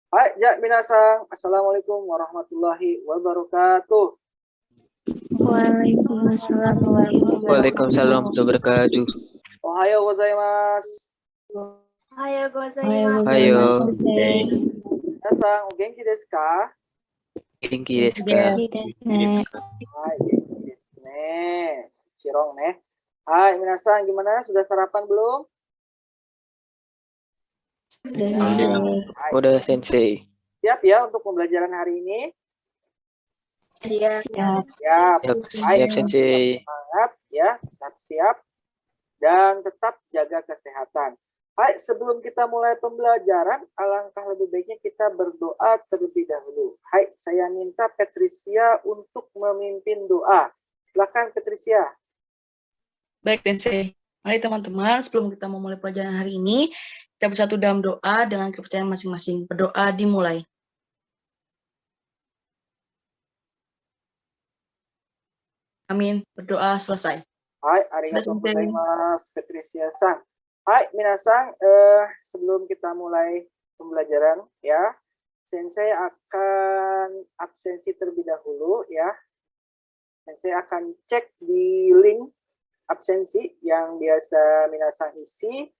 Hai, ja minasang. Assalamualaikum warahmatullahi wabarakatuh. Waalaikumsalam warahmatullahi Waalaikumsalam warahmatullahi wabarakatuh. Ohayo gozaimasu. Ayo, Minasang, o genki desu ka? genki desu ka? Hai, genki desu ne. Shirong ne. Hai, minasang, gimana? Sudah sarapan belum? Hai, Udah sensei. siap ya untuk pembelajaran hari ini? Siap. Siap. Siap sensei. Semangat ya, tetap siap dan tetap jaga kesehatan. Hai, sebelum kita mulai pembelajaran, alangkah lebih baiknya kita berdoa terlebih dahulu. Hai, saya minta Patricia untuk memimpin doa. Silakan Patricia. Baik, Sensei. Mari teman-teman, sebelum kita memulai pelajaran hari ini, kita bersatu dalam doa dengan kepercayaan masing-masing. Berdoa dimulai. Amin. Berdoa selesai. Hai, arigatou gozaimasu, Patricia-san. Hai, minasang, sebelum kita mulai pembelajaran ya, Sensei akan absensi terlebih dahulu ya. Sensei akan cek di link absensi yang biasa minasang isi.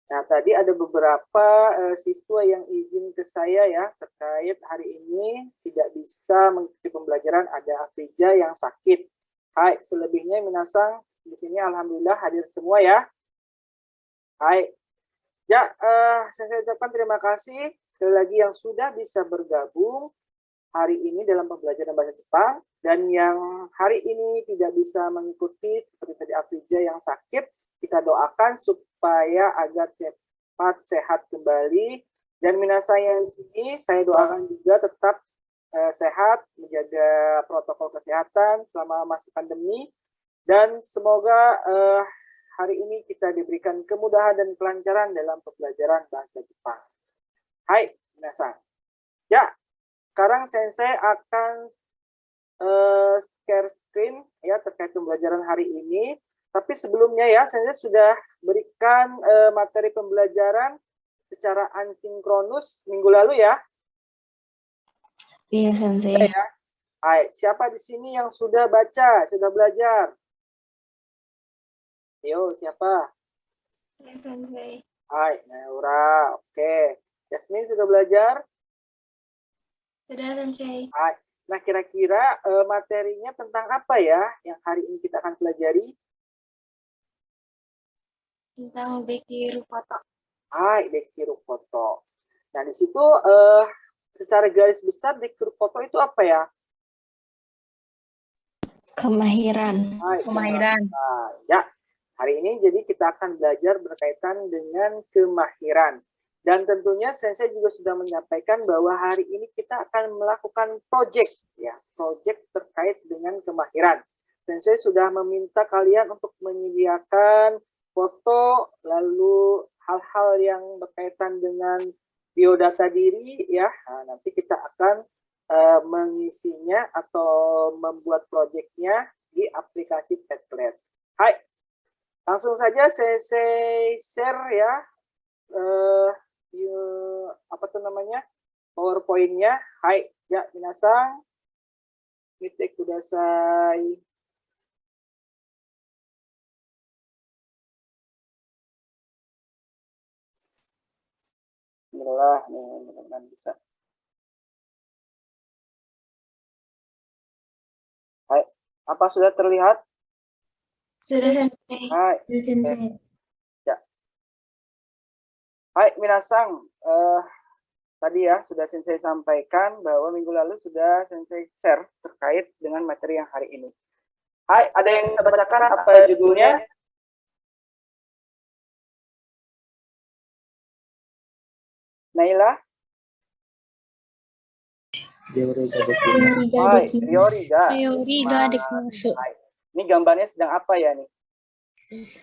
Nah, tadi ada beberapa siswa yang izin ke saya ya terkait hari ini tidak bisa mengikuti pembelajaran, ada Afrija yang sakit. Hai, selebihnya minasang di sini alhamdulillah hadir semua ya. Hai. Ya, saya ucapkan terima kasih sekali lagi yang sudah bisa bergabung hari ini dalam pembelajaran bahasa Jepang, dan yang hari ini tidak bisa mengikuti seperti tadi Afrija yang sakit, kita doakan supaya agar cepat sehat kembali, dan minasang yang di sini saya doakan juga tetap sehat, menjaga protokol kesehatan selama masih pandemi, dan semoga hari ini kita diberikan kemudahan dan kelancaran dalam pembelajaran bahasa Jepang. Hai, minasang. Ya, sekarang Sensei akan share screen ya terkait pembelajaran hari ini. Tapi sebelumnya ya, Sensei sudah berikan materi pembelajaran secara asinkronus minggu lalu ya. Iya, Sensei. Ya. Hai, siapa di sini yang sudah baca, sudah belajar? Yo, siapa? Iya, Sensei. Hai, Naura. Oke. Yasmin sudah belajar? Sudah, Sensei. Hai. Nah, kira-kira materinya tentang apa ya yang hari ini kita akan pelajari? Tentang Deki Rupoto. Hai, Deki Rupoto. Nah, di situ secara garis besar Deki Rupoto itu apa ya? Kemahiran. Hai, Kemahiran. Ya, hari ini jadi kita akan belajar berkaitan dengan kemahiran. Dan tentunya Sensei juga sudah menyampaikan bahwa hari ini kita akan melakukan project ya, project terkait dengan kemahiran. Sensei sudah meminta kalian untuk menyediakan foto, lalu hal-hal yang berkaitan dengan biodata diri ya. Nah, nanti kita akan mengisinya atau membuat proyeknya di aplikasi Padlet. Hai, langsung saja saya share ya apa tuh namanya PowerPoint-nya. Hai, ya minasang, mite kudasai. Bismillah, nih mudah-mudahan bisa. Hai, apa sudah terlihat? Sudah, Sensei. Hai, Sudah, Sensei. ya. Hai, minasang. Tadi ya sudah Sensei sampaikan bahwa minggu lalu sudah Sensei share terkait dengan materi yang hari ini. Hai, ada yang bacakan apa judulnya? Naila? Hai, Rioriga. Rioriga Deki masuk. Hai. Ini gambarnya sedang apa ya nih?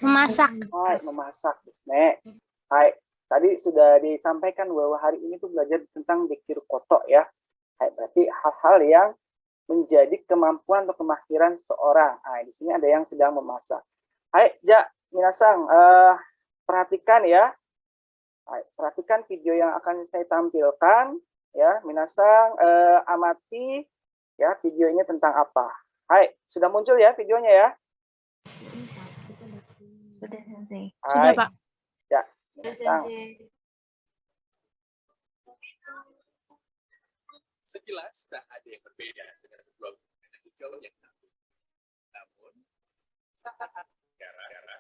Memasak. Hai, memasak. Nek. Hai, tadi sudah disampaikan bahwa hari ini tuh belajar tentang Deki Rupoto ya. Hai, berarti hal-hal yang menjadi kemampuan atau kemahiran seorang. Nah, di sini ada yang sedang memasak. Hai, ja, minasang, perhatikan ya. Hai, perhatikan video yang akan saya tampilkan ya, minasang amati ya video ini tentang apa. Hai, sudah muncul ya videonya ya? Sudah, Sensei. Hai. Pak. Ya, minasang. Sekilas tak ada yang berbeda dengan kedua gunungan hijau yang satu. Namun, saat gara-gara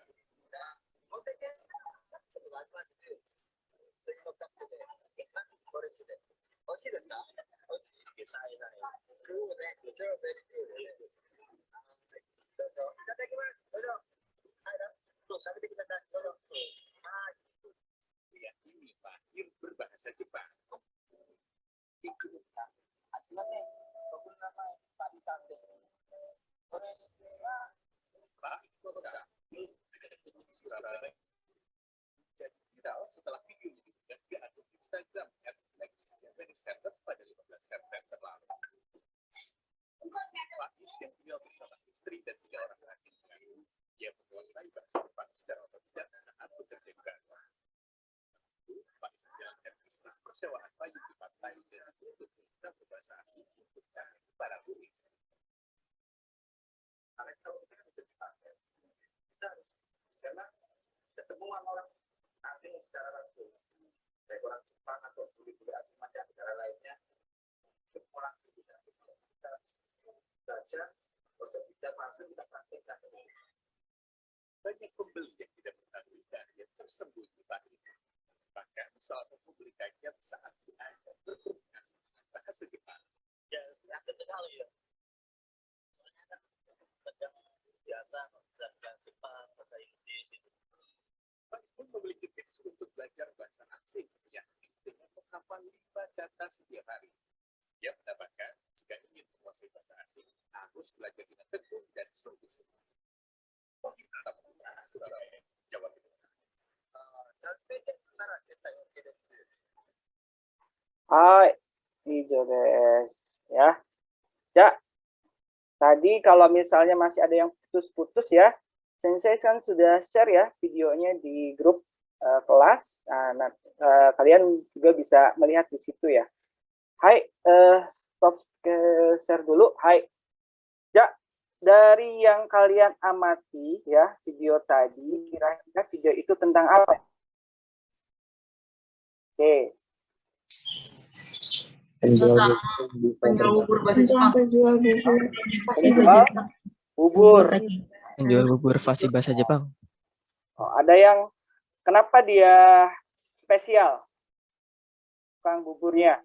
pria ini mahir berbahasa Jepang. Pak Kosa Surabaya jadi viral setelah videonya diunggah ke akun Instagram @Next pada 15 September lalu. Faiz yang tinggal bersama istri dan 3 orang laki mengaku ia menguasai bahasa Jepang secara otodidak saat bekerja di kantor. Faiz menjalankan bisnis persewaan payung di pantai dan untuk bisa berbahasa asing untuk para turis. Kita harus karena ketemu orang asing secara langsung, baik orang Jepang atau bule-bule asing macam negara lainnya, ketemu langsung kita belajar untuk tidak langsung kita praktekkan. Banyak pembeli yang tidak mengetahui keahlian tersembunyi Faiz. Bahkan salah satu pembeli kaget saat diajak berkomunikasi dengan bahasa Jepang. Ya, kaget sekali ya. Soalnya kan kadang biasa bahasa Jepang, bahasa Inggris itu. Faiz pun memiliki tips untuk belajar bahasa asing, yakni dengan menghafal 5 kata setiap hari. Dia menambahkan, jika ingin menguasai bahasa asing, harus belajar dengan tekun dan sungguh-sungguh. Surabaya, Jawa Timur. Hai, hijau des. Ya. Ya. Tadi kalau misalnya masih ada yang putus-putus ya, Sensei kan sudah share ya videonya di grup kelas. Nah, kalian juga bisa melihat di situ ya. Hai, stop share dulu. Hai. Ya, dari yang kalian amati ya video tadi, kira-kira video itu tentang apa? Oke. Penjual bubur bahasa Jepang. Penjual bubur pasti Penjual bahasa Jepang. bubur. Penjual bubur fasih bahasa Jepang. Oh, ada yang kenapa dia spesial? Tukang buburnya.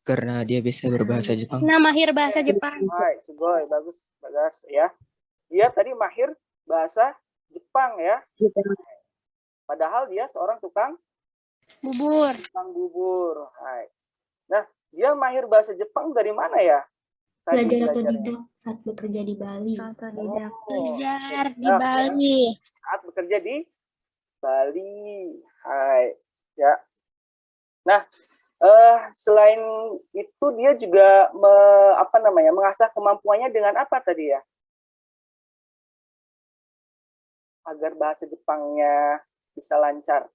Karena dia bisa berbahasa Jepang. Nah, mahir bahasa Jepang. Hai, sugoi, bagus, bagus ya. Dia tadi mahir bahasa Jepang ya. Padahal dia seorang tukang Bubur. bubur. Hai. Nah, dia mahir bahasa Jepang dari mana ya? Tadi Belajar belajarnya. otodidak saat bekerja di Bali. Otodidak. Oh, Belajar di otodidak, ya. Bali. Saat bekerja di Bali. Hai. Ya. Nah, selain itu dia juga mengasah kemampuannya dengan apa tadi ya? Agar bahasa Jepangnya bisa lancar.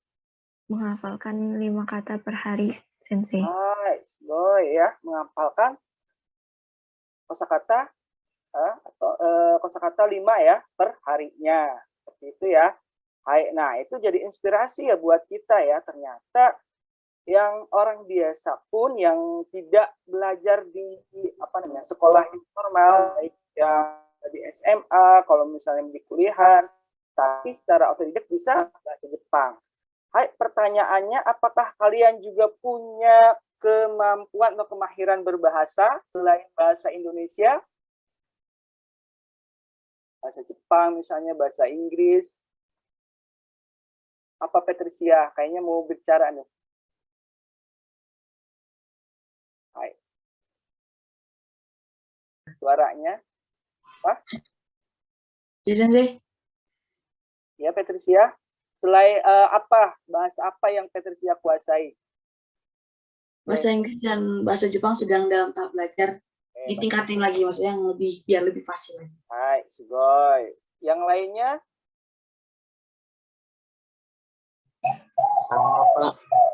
Menghafalkan 5 kata per hari, Sensei. Hai, boy ya, menghafalkan kosakata atau kosakata 5 ya per harinya. Seperti itu ya. Hai, nah itu jadi inspirasi ya buat kita ya. Ternyata yang orang biasa pun yang tidak belajar di sekolah informal, baik yang di SMA, kalau misalnya di kuliahan, tapi secara otodidak bisa bahasa Jepang. Hai, pertanyaannya, apakah kalian juga punya kemampuan atau kemahiran berbahasa selain bahasa Indonesia? Bahasa Jepang misalnya, bahasa Inggris. Apa Patricia? Kayaknya mau bicara nih. Hai. Suaranya. Apa? Ya, Sensei. Ya, Patricia. Selain bahasa apa yang Patricia kuasai? Bahasa Inggris dan bahasa Jepang sedang dalam tahap belajar. Ditingkatin lagi, maksudnya yang biar lebih fasih lagi. Hai, sugoi. Yang lainnya?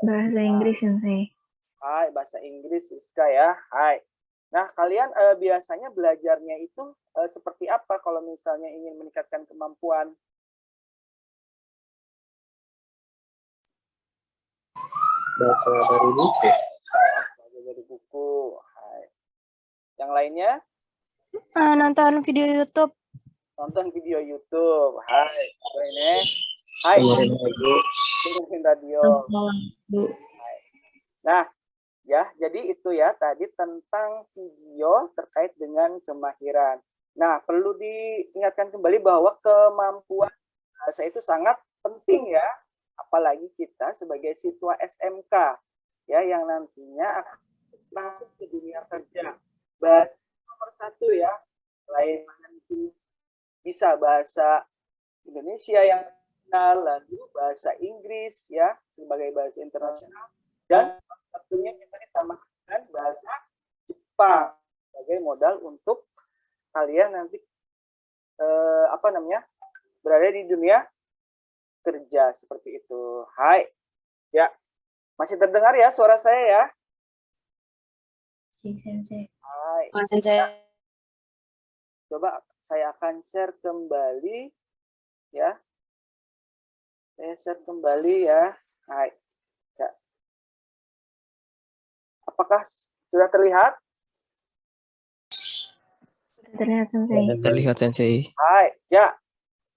Bahasa Inggris, Sensei. Hai, bahasa Inggris Rizka ya. Hai. Nah, kalian biasanya belajarnya itu seperti apa kalau misalnya ingin meningkatkan kemampuan? Baca dari buku. Belajar dari buku. Hai. Yang lainnya? Nonton video YouTube. Nonton video YouTube. Hai. Ini. Hai. Dengerin lagu. Dengerin radio. Nah, ya, jadi itu ya tadi tentang video terkait dengan kemahiran. Nah, perlu diingatkan kembali bahwa kemampuan bahasa itu sangat penting ya, apalagi kita sebagai siswa SMK ya yang nantinya akan masuk ke dunia kerja. Bahasa nomor satu ya, selain bisa bahasa Indonesia yang lalu bahasa Inggris ya sebagai bahasa internasional, dan tentunya kita ditambahkan bahasa Jepang sebagai modal untuk kalian nanti berada di dunia kerja seperti itu. Hai, ya masih terdengar ya suara saya ya? Hai. Coba saya akan share kembali ya. Saya share kembali ya. Hai. Ya. Apakah sudah terlihat? Terlihat Sensei. Terlihat Sensei. Hai, ya.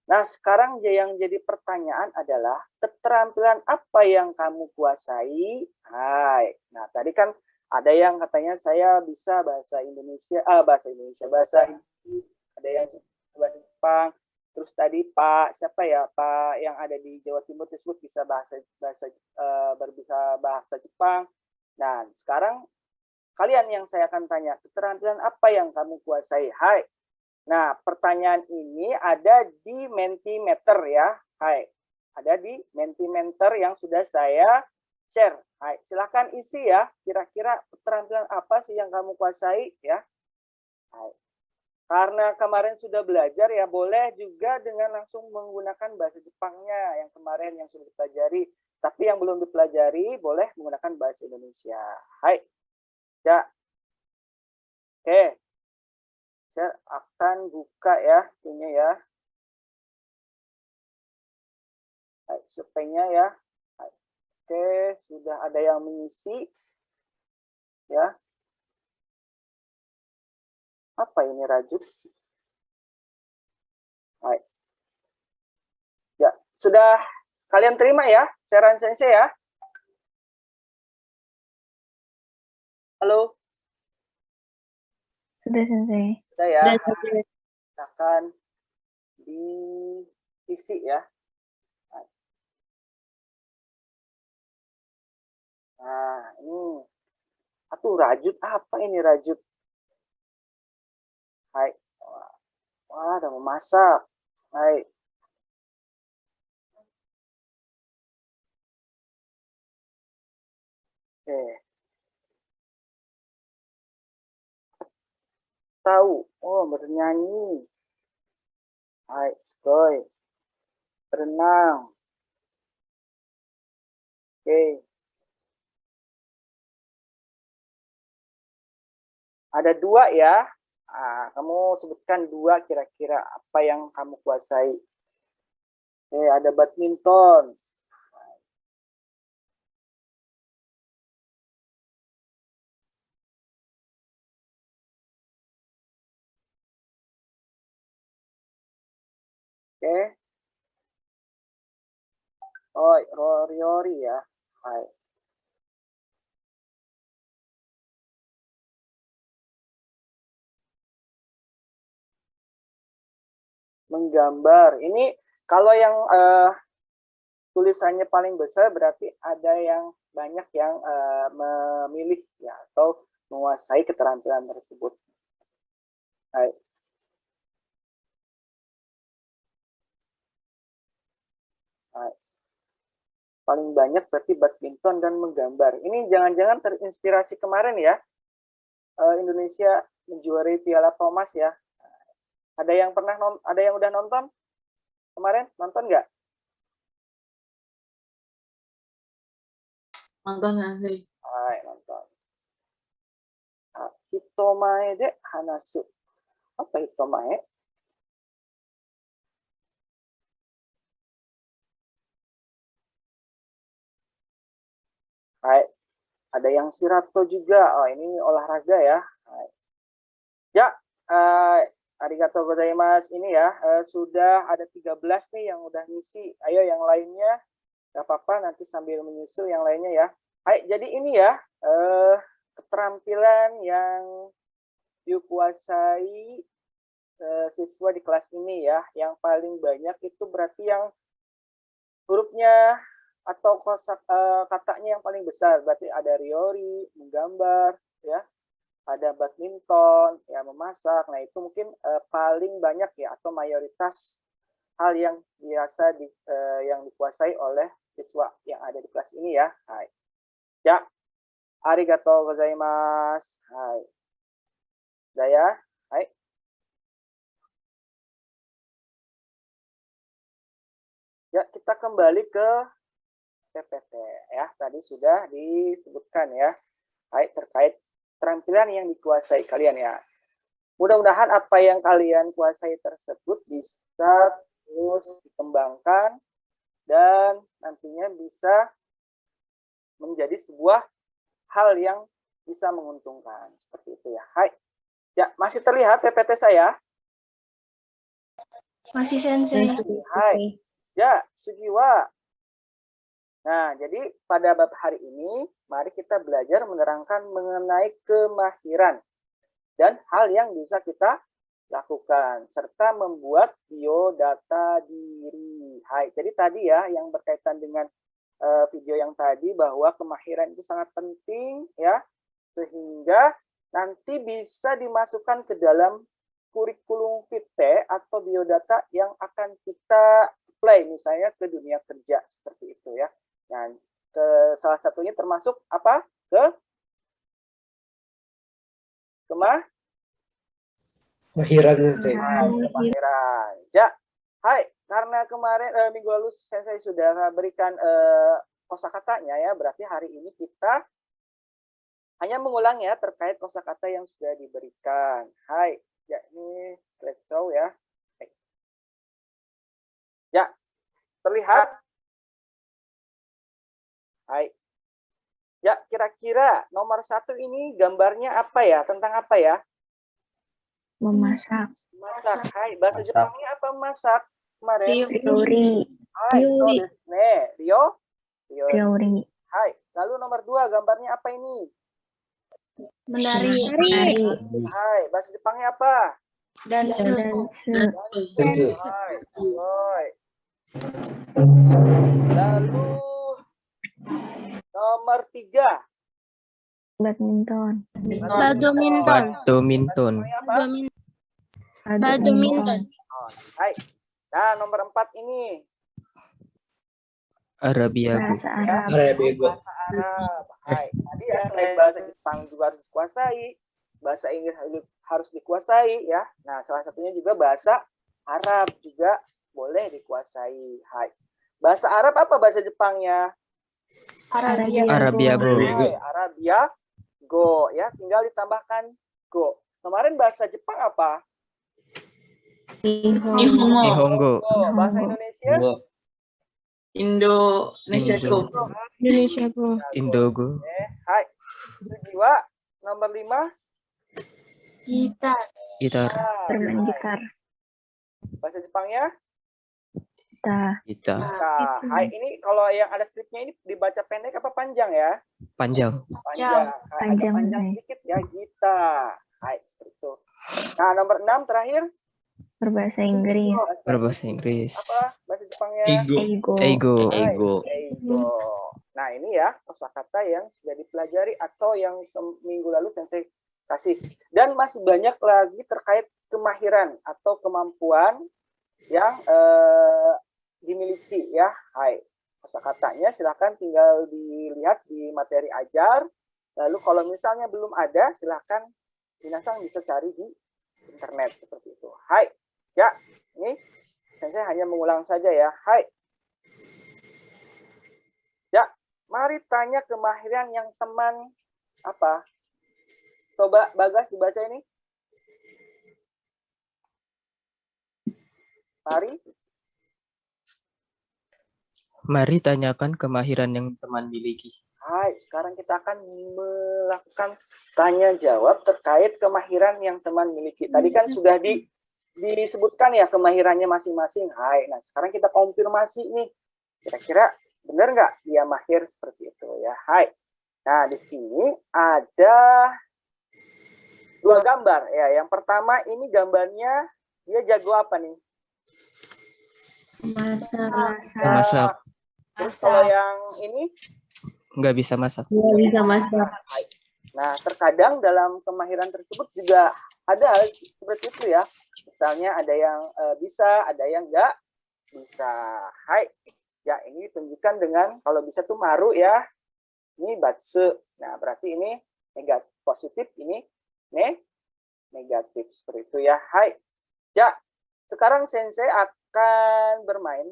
Nah, sekarang yang jadi pertanyaan adalah keterampilan apa yang kamu kuasai? Hai. Nah, tadi kan ada yang katanya saya bisa bahasa Inggris, bahasa Inggris, ada yang bahasa Jepang. Terus tadi Pak, siapa ya? Pak yang ada di Jawa Timur tersebut bisa berbisa bahasa Jepang. Nah, sekarang kalian yang saya akan tanya, keterampilan apa yang kamu kuasai? Hai. Nah, pertanyaan ini ada di Mentimeter ya. Hai. Ada di Mentimeter yang sudah saya share. Hai, silakan isi ya. Kira-kira keterampilan apa sih yang kamu kuasai ya? Hai. Karena kemarin sudah belajar ya, boleh juga dengan langsung menggunakan bahasa Jepangnya yang kemarin yang sudah dipelajari. Tapi yang belum dipelajari boleh menggunakan bahasa Indonesia. Hai. Ya. Oke. Saya akan buka ya ini ya. Hai, surveinya ya. Hai. Oke, sudah ada yang mengisi. Ya. Apa ini Rajut? Hai. Ya, sudah kalian terima ya, saran Sensei ya? Halo? Sudah Sensei. Sudah ya? Akan diisi ya. Nah, ini. Atuh, Rajut. Apa ini Rajut? Hai. Wah, udah mau masak. Hai. Oke. Tahu. Oh, bernyanyi. Hai, Skoy. Berenang. Oke. Ada dua ya. Nah, kamu sebutkan dua kira-kira apa yang kamu kuasai. Oke, ada badminton. Oke. Oh, Rory ya. Hai. Menggambar. Ini kalau yang tulisannya paling besar berarti ada yang banyak yang memilih ya atau menguasai keterampilan tersebut. Hai. Hai. Paling banyak berarti badminton dan menggambar. Ini jangan-jangan terinspirasi kemarin ya, Indonesia menjuarai Piala Thomas ya. Ada yang udah nonton kemarin? Nonton nggak? Nonton Sensei. Hai, nonton. Hitomae de hanasu. Apa hitomae? Hai, ada yang shirato juga. Oh, ini olahraga ya. Hai. Ya, arigatou gozaimasu. Ini ya, sudah ada 13 nih yang udah ngisi. Ayo yang lainnya, nggak apa-apa nanti sambil menyusul yang lainnya ya. Hai, jadi ini ya, keterampilan yang dikuasai siswa di kelas ini ya. Yang paling banyak itu berarti yang hurufnya atau katanya yang paling besar. Berarti ada riori, menggambar, ya. Ada badminton, ya memasak. Nah, itu mungkin paling banyak ya atau mayoritas hal yang biasa yang dikuasai oleh siswa yang ada di kelas ini ya. Hai. Ya. Arigatou gozaimasu. Hai. Udah ya. Hai. Ya, kita kembali ke PPT ya. Tadi sudah disebutkan ya. Hai, terkait keterampilan yang dikuasai kalian ya. Mudah-mudahan apa yang kalian kuasai tersebut bisa terus dikembangkan dan nantinya bisa menjadi sebuah hal yang bisa menguntungkan. Seperti itu ya. Hai. Ya, masih terlihat PPT saya? Masih Sensei. Hai. Ya, Sugiwa. Nah, jadi pada bab hari ini, mari kita belajar menerangkan mengenai kemahiran dan hal yang bisa kita lakukan, serta membuat biodata diri. Hai, jadi tadi ya, yang berkaitan dengan video yang tadi, bahwa kemahiran itu sangat penting, ya, sehingga nanti bisa dimasukkan ke dalam kurikulum vitae atau biodata yang akan kita apply, misalnya ke dunia kerja, seperti itu ya. Nah, salah satunya termasuk apa? Kemahiran sih. Kemahiran. Ya, hai. Karena kemarin minggu lalu saya sudah berikan kosakatanya ya, berarti hari ini kita hanya mengulang ya terkait kosakata yang sudah diberikan. Hai, ya ini let's show ya. Hai. Ya, terlihat. Hai. Ya, kira-kira nomor 1 ini gambarnya apa ya? Tentang apa ya? Memasak. Masak. Hai, bahasa Jepangnya apa memasak? Kemarin. Ryori. Hai, so desu ne. Ryori. Hai. Lalu nomor 2 gambarnya apa ini? Menari. Hai, bahasa Jepangnya apa? Dansu. Hai. Hai. Lalu nomor 3. Badminton. Badminton. Badminton. Badminton. Hai. Nah, nomor 4 ini. Arabiago. Bahasa Arab. Bahasa Arab. Hai. Tadi ya, selain bahasa Jepang juga harus dikuasai, bahasa Inggris harus dikuasai ya. Nah, salah satunya juga bahasa Arab juga boleh dikuasai. Hai. Bahasa Arab apa bahasa Jepangnya? Arabiago. Hai, Arabiago ya, tinggal ditambahkan go. Kemarin bahasa Jepang apa? Nihongo. Bahasa Indonesia? Indonesiaku. Indogo. Hai. Sugiwa, nomor 5. Gitar. Gitar. Bermain gitar. Bahasa Jepangnya? Kita. Nah, hai, ini kalau yang ada stripnya ini dibaca pendek apa panjang ya? Panjang. Panjang. Hai, agak panjang sedikit ya, Gita. Hai, seperti itu. Nah, nomor 6 terakhir. Berbahasa Inggris. Berbahasa Inggris. Apa bahasa Jepangnya? Ego. Eigo. Nah, ini ya kosakata yang sudah dipelajari atau yang minggu lalu Sensei kasih. Dan masih banyak lagi terkait kemahiran atau kemampuan yang dimiliki ya. Hai. Kosakatanya silahkan tinggal dilihat di materi ajar. Lalu kalau misalnya belum ada, silahkan Minasang bisa cari di internet seperti itu. Hai. Ya, ini saya hanya mengulang saja ya. Hai. Ya, Mari tanya kemahiran yang teman apa? Coba Bagas dibaca ini. Mari. Mari tanyakan kemahiran yang teman miliki. Hai, sekarang kita akan melakukan tanya jawab terkait kemahiran yang teman miliki. Tadi kan sudah disebutkan ya kemahirannya masing-masing. Hai, nah sekarang kita konfirmasi nih. Kira-kira benar nggak dia mahir seperti itu ya? Hai. Nah, di sini ada dua gambar ya. Yang pertama ini gambarnya dia jago apa nih? Masak. Terus kalau yang ini Nggak bisa masak. nah, terkadang dalam kemahiran tersebut juga ada hal seperti itu ya. Misalnya ada yang bisa, ada yang nggak bisa. Hai, ya ini ditunjukkan dengan kalau bisa tuh maru ya. Ini batse. Nah, berarti ini negatif positif, ini negatif seperti itu ya. Hai, ya sekarang Sensei akan bermain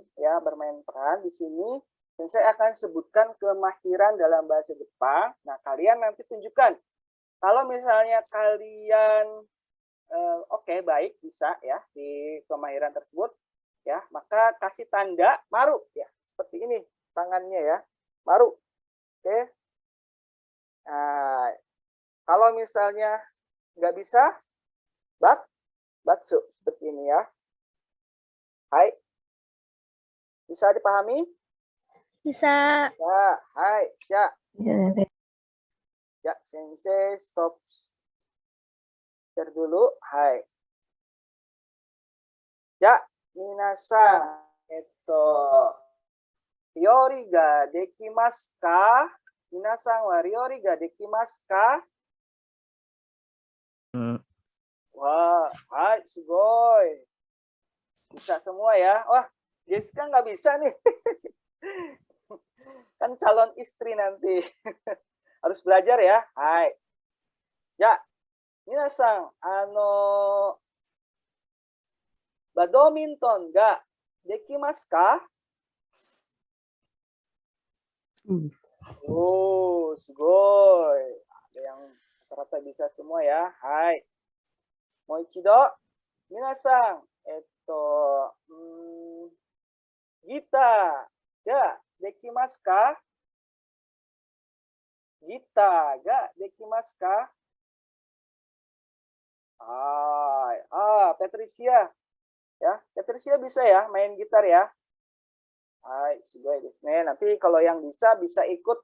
peran di sini. Sensei akan sebutkan kemahiran dalam bahasa Jepang. Nah, kalian nanti tunjukkan. Kalau misalnya kalian oke, baik, bisa ya di kemahiran tersebut, ya, maka kasih tanda maru ya, seperti ini tangannya ya, maru. Oke. Nah, kalau misalnya nggak bisa, batsu seperti ini ya. Hai, bisa dipahami? Bisa. Ya, hai, ya. Bisa, Sensei. Ya, Sensei stop share dulu. Hai. Ya, minasan, ryori ga dekimasu ka? Minasan wa ryori ga dekimasu ka? Wah, hai, sugoi. Bisa semua ya. Wah, Jessica nggak bisa nih. Kan calon istri nanti. Harus belajar ya. Hai. Ya, minasan, badminton ga dekimasu ka? Oh, sugoi. Ada yang rata-rata bisa semua ya. Hai. Moichido. Minasan, gita ga dekimasu ka? Gita ga dekimasu ka? Patricia. Ya, Patricia bisa ya main gitar ya. Hai, sugoi desu ne. Nanti kalau yang bisa ikut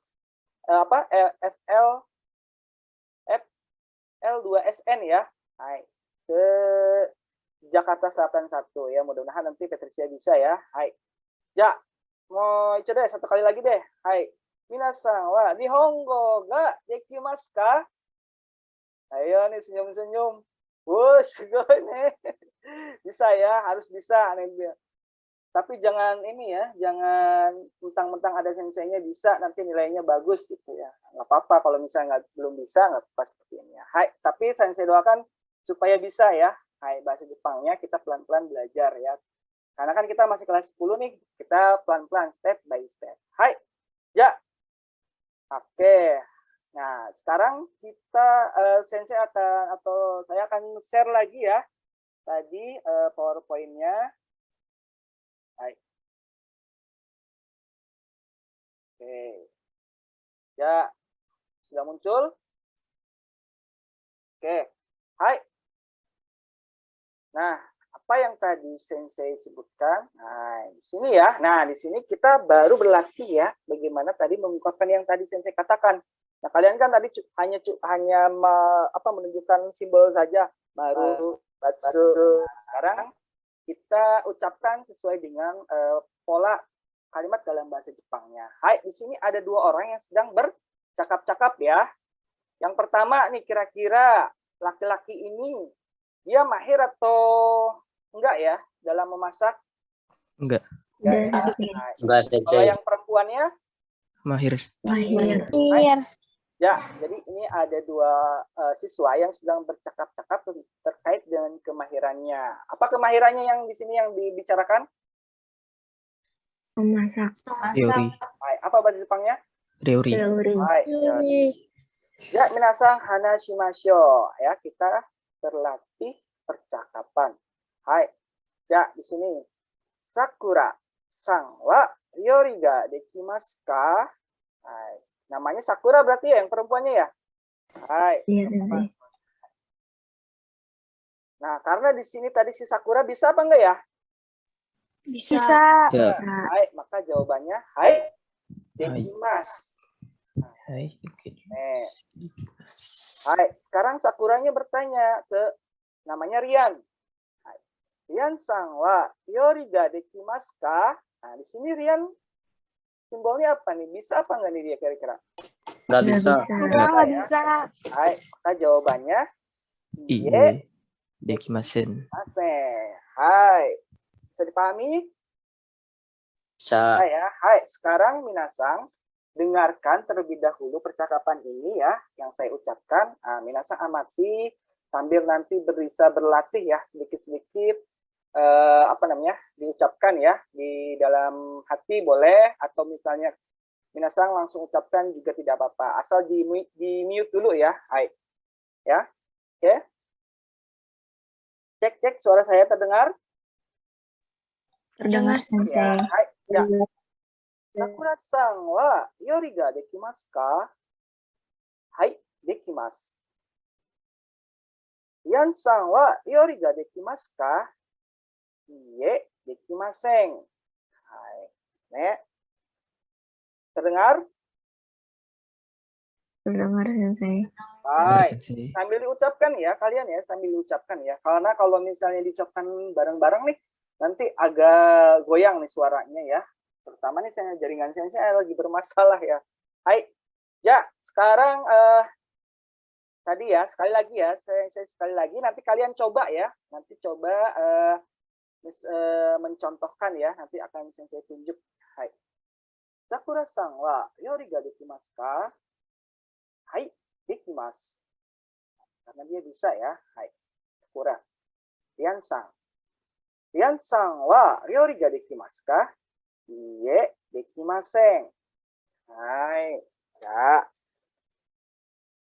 FL2SN ya. Hai. Ke Jakarta Selatan 1 ya. Mudah-mudahan nanti Patricia bisa ya. Hai. Ya, mau coba deh satu kali lagi deh. Hai. Minasan wa Nihongo ga dekimasu ka? Ayo nih senyum-senyum. Wuh, sugoi nih. Bisa ya, harus bisa nih. Tapi jangan ini ya, jangan mentang-mentang ada senseinya bisa, nanti nilainya bagus gitu ya. Nggak apa-apa kalau misalnya belum bisa, nggak apa-apa seperti ini ya. Hai, tapi sensei doakan supaya bisa ya. Hai, bahasa Jepangnya kita pelan-pelan belajar ya. Karena kan kita masih kelas 10 nih, kita pelan-pelan, step by step. Hai, ya. Oke. Nah, sekarang kita sensei akan atau saya akan share lagi ya. Tadi PowerPoint-nya. Hai. Oke. Ya, sudah muncul? Oke. Hai. Nah, apa yang tadi Sensei sebutkan? Nah, di sini ya. Nah, di sini kita baru berlatih ya bagaimana tadi mengungkapkan yang tadi Sensei katakan. Nah, kalian kan tadi hanya menunjukkan simbol saja, baru batsu. Sekarang kita ucapkan sesuai dengan pola kalimat dalam bahasa Jepangnya. Hai, di sini ada dua orang yang sedang bercakap-cakap ya. Yang pertama nih, kira-kira laki-laki ini dia mahir atau enggak ya dalam memasak? Enggak. Enggak, Kalau Sensei. yang perempuannya? Mahir. Ya, jadi ini ada dua siswa yang sedang bercakap-cakap terkait dengan kemahirannya. Apa kemahirannya yang di sini yang dibicarakan? Memasak. Teori. Hai, apa bahasa Jepangnya? Ryori. Ryori. Hai, ya, minasang hanashimashou. Ya, kita berlatih percakapan. Hai. Ya, di sini. Sakura sang wa ryori ga dekimasu ka? Hai. Namanya Sakura berarti ya yang perempuannya ya? Hai. Iya, Sensei. Nah, karena di sini tadi si Sakura bisa apa enggak ya? Bisa. Ya. Hai, maka jawabannya hai dekimasu. Hai. Oke. Hai, sekarang Sakuranya bertanya ke namanya Rian. Hai. Rian sang wa ryori ga dekimasu ka? Nah, di sini Rian simbolnya apa nih? Bisa apa enggak nih dia kira-kira? Nggak bisa. Nggak bisa. Hai, maka jawabannya Iye. Dekimasen. Hai. Bisa dipahami? Bisa. Hai ya. Hai, sekarang minasang dengarkan terlebih dahulu percakapan ini ya yang saya ucapkan. Minasang amati sambil nanti bisa berlatih ya sedikit-sedikit diucapkan ya di dalam hati boleh atau misalnya minasang langsung ucapkan juga tidak apa-apa. Asal di mute dulu ya. Hai. Ya. Oke. Cek suara saya terdengar? Terdengar, Ya, Sensei. hai. Ya. Sakura-san wa ryori ga dekimasu ka? Hai, dekimasu. Rian-san wa ryori ga dekimasu ka? Iye, dekimasen. Hai. Terdengar? Terdengar, Sensei. Hai. Sensei. Sambil diucapkan ya kalian ya, sambil diucapkan ya. Karena kalau misalnya diucapkan bareng-bareng nih, nanti agak goyang nih suaranya ya. Terutama nih jaringan saya lagi bermasalah ya. Hai. Ya, sekarang tadi ya, sekali lagi ya, saya sekali lagi nanti kalian coba ya. Nanti coba mencontohkan ya, nanti akan saya tunjuk. Hai. Sakura-san wa ryori ga dekimasu ka? Hai, dekimasu. Karena dia bisa ya. Hai. Sakura. Rian-san. Rian-san wa ryori ga dekimasu ka? Iye, dekimasen. Hai. Ya.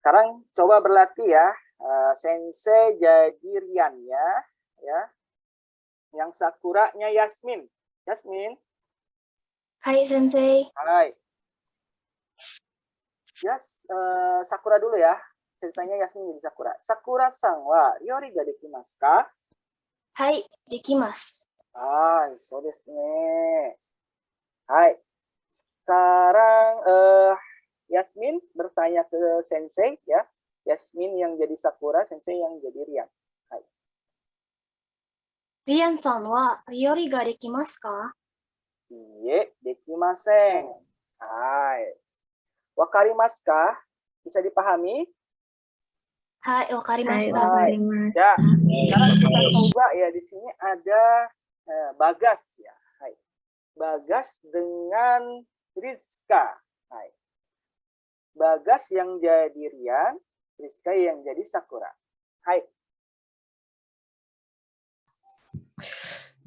Sekarang coba berlatih ya. Sensei jadi Rian-nya ya. Yang Sakuranya Yasmin. Yasmin. Hai, Sensei. Hai. Sakura dulu ya. Ceritanya Yasmin jadi Sakura. Sakura-san wa ryori ga dekimasu ka? Hai, dekimasu. Hai, so desu ne. Hai. Sekarang Yasmin bertanya ke Sensei ya. Yasmin yang jadi Sakura, Sensei yang jadi Rian. Hai. Rian-san wa ryori ga dekimasu ka? Iye, dekimasen. Hai. Wakarimasu ka? Bisa dipahami? Hai, Hai, wakarimashita. wakarimasu. Ya, sekarang kita coba ya di sini ada Bagas ya. Hai. Bagas dengan Rizka. Hai. Bagas yang jadi Rian, Rizka yang jadi Sakura. Hai.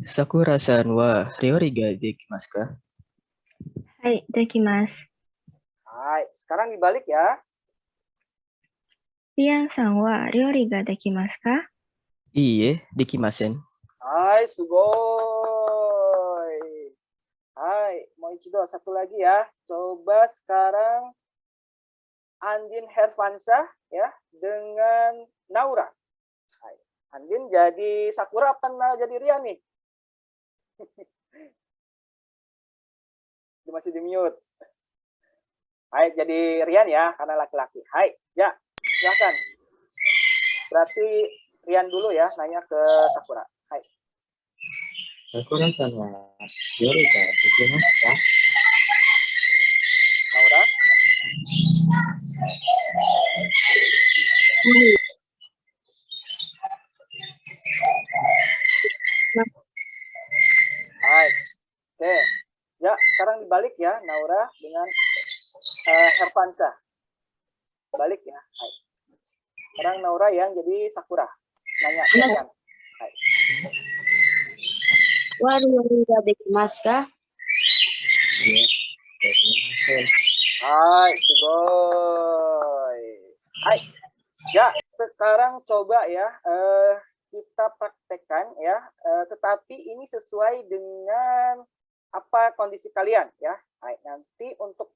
Sakura-san wa ryori ga dekimasu ka? Hai, dekimasu. Hai. Sekarang dibalik ya. Rian-san wa ryori ga dekimasu ka? Iye, dekimasen. Hai, sugoi. Hai, moichido satu lagi ya. Coba sekarang Andin Herfansyah ya dengan Naura. Hai. Andin jadi Sakura apa jadi Rian nih? Dia masih di mute. Hai, jadi Rian ya karena laki-laki. Hai, ya, silakan. Berarti Rian dulu ya nanya ke Sakura. Hai. Sakura-san wa ryori ga dekimasu ka? Naura. Hai. Oke. Ya, sekarang dibalik ya Naura dengan Herfansyah. Balik ya. Hai. Sekarang Naura yang jadi Sakura. Nanya silakan. Hai. Wa ryori ga dekimasu ka? Iya, dekimasen. Hai, sugoi. Hai. Ya, sekarang coba ya kita praktekkan ya, tetapi ini sesuai dengan apa kondisi kalian ya. Hai, nanti untuk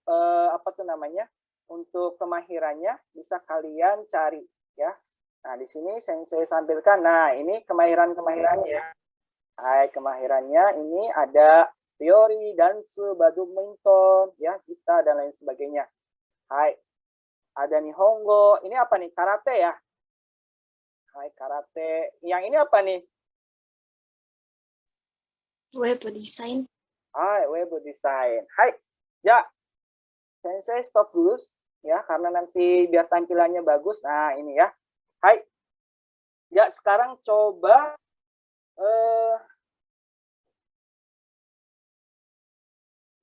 apa tuh namanya? Untuk kemahirannya bisa kalian cari ya. Nah, di sini saya sampaikan. Nah, ini kemahirannya ya. Hai, kemahirannya ini ada teori dan badminton ya, kita dan lain sebagainya. Hai, ada Nihongo. Ini apa nih? Karate ya? Hai, karate. Yang ini apa nih? Web design. Hai, web design. Hai. Ya. Sensei stop dulu ya karena nanti biar tampilannya bagus. Nah, ini ya. Hai. Ya, sekarang coba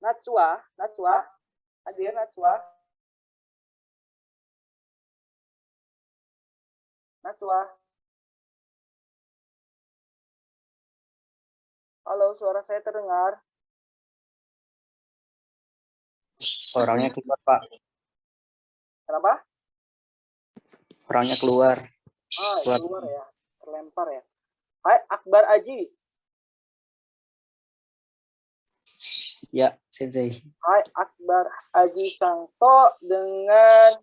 Natsua, hadir Natsua. Halo, suara saya terdengar. Orangnya keluar, Pak. Kenapa? Orangnya keluar. Ah, keluar ya, terlempar ya. Hai, Akbar Aji. Ya, Sensei. Hai, Akbar Aji Sangto dengan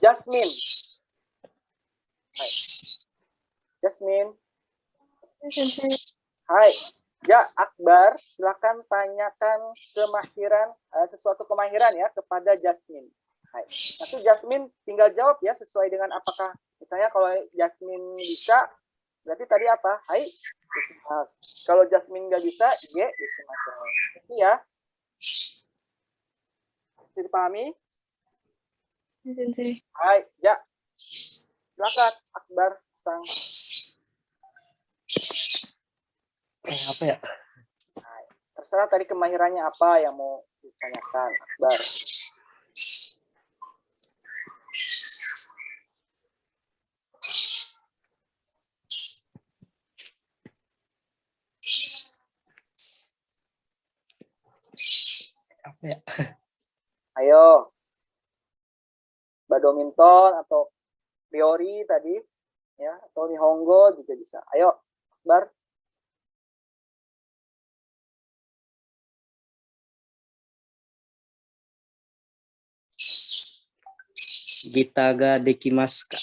Jasmine. Hai. Jasmine. Hai. Ya, Akbar, silakan tanyakan sesuatu kemahiran ya kepada Jasmine. Hai. Nanti Jasmine tinggal jawab ya sesuai dengan apakah misalnya kalau Jasmine bisa berarti tadi apa? Hai. Kalau Jasmine nggak bisa, Y. Ini ya. Bisa dipahami? Sensei. Hai, ya. Silakan Akbar Sang. Apa ya? Hai. Terserah tadi kemahirannya apa yang mau ditanyakan Akbar. Apa ya? Ayo. Badminton atau teori tadi ya atau Nihongo juga bisa. Ayo, Akbar. Gitaga dekimasu ka?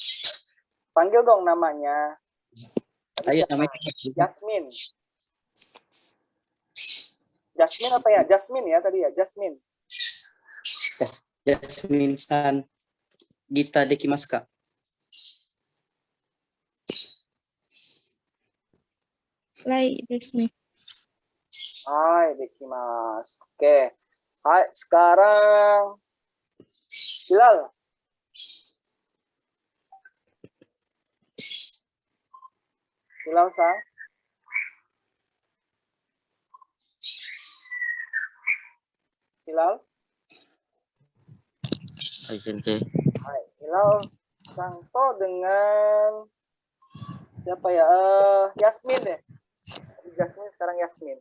Panggil dong namanya. Ayo namanya Jasmine. Jasmine apa ya? Jasmine ya tadi ya, Jasmine. Jasmine-san. Gita dekimasu ka? Lai desu ne. Hai, dekimasu. Oke. Hai, sekarang Hilal. Hilal-san. Hilal. Hai, Sensei. Hai, Hilal Sangto dengan siapa ya? Yasmin deh. Yasmin sekarang Yasmin.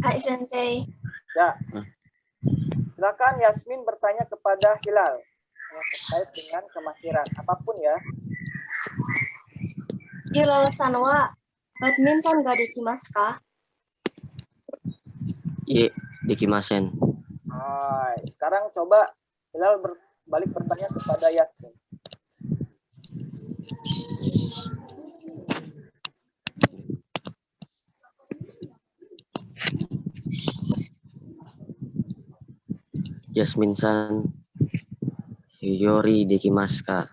Hai Sensei. Ya. Silakan Yasmin bertanya kepada Hilal yang terkait dengan kemahiran apapun ya. Hilal-san wa badminton ga dekimasu ka? Ye, dekimasen. Hai, sekarang coba Hilal balik bertanya kepada Yasmin. Jasmine-san. Yori dekimasu ka?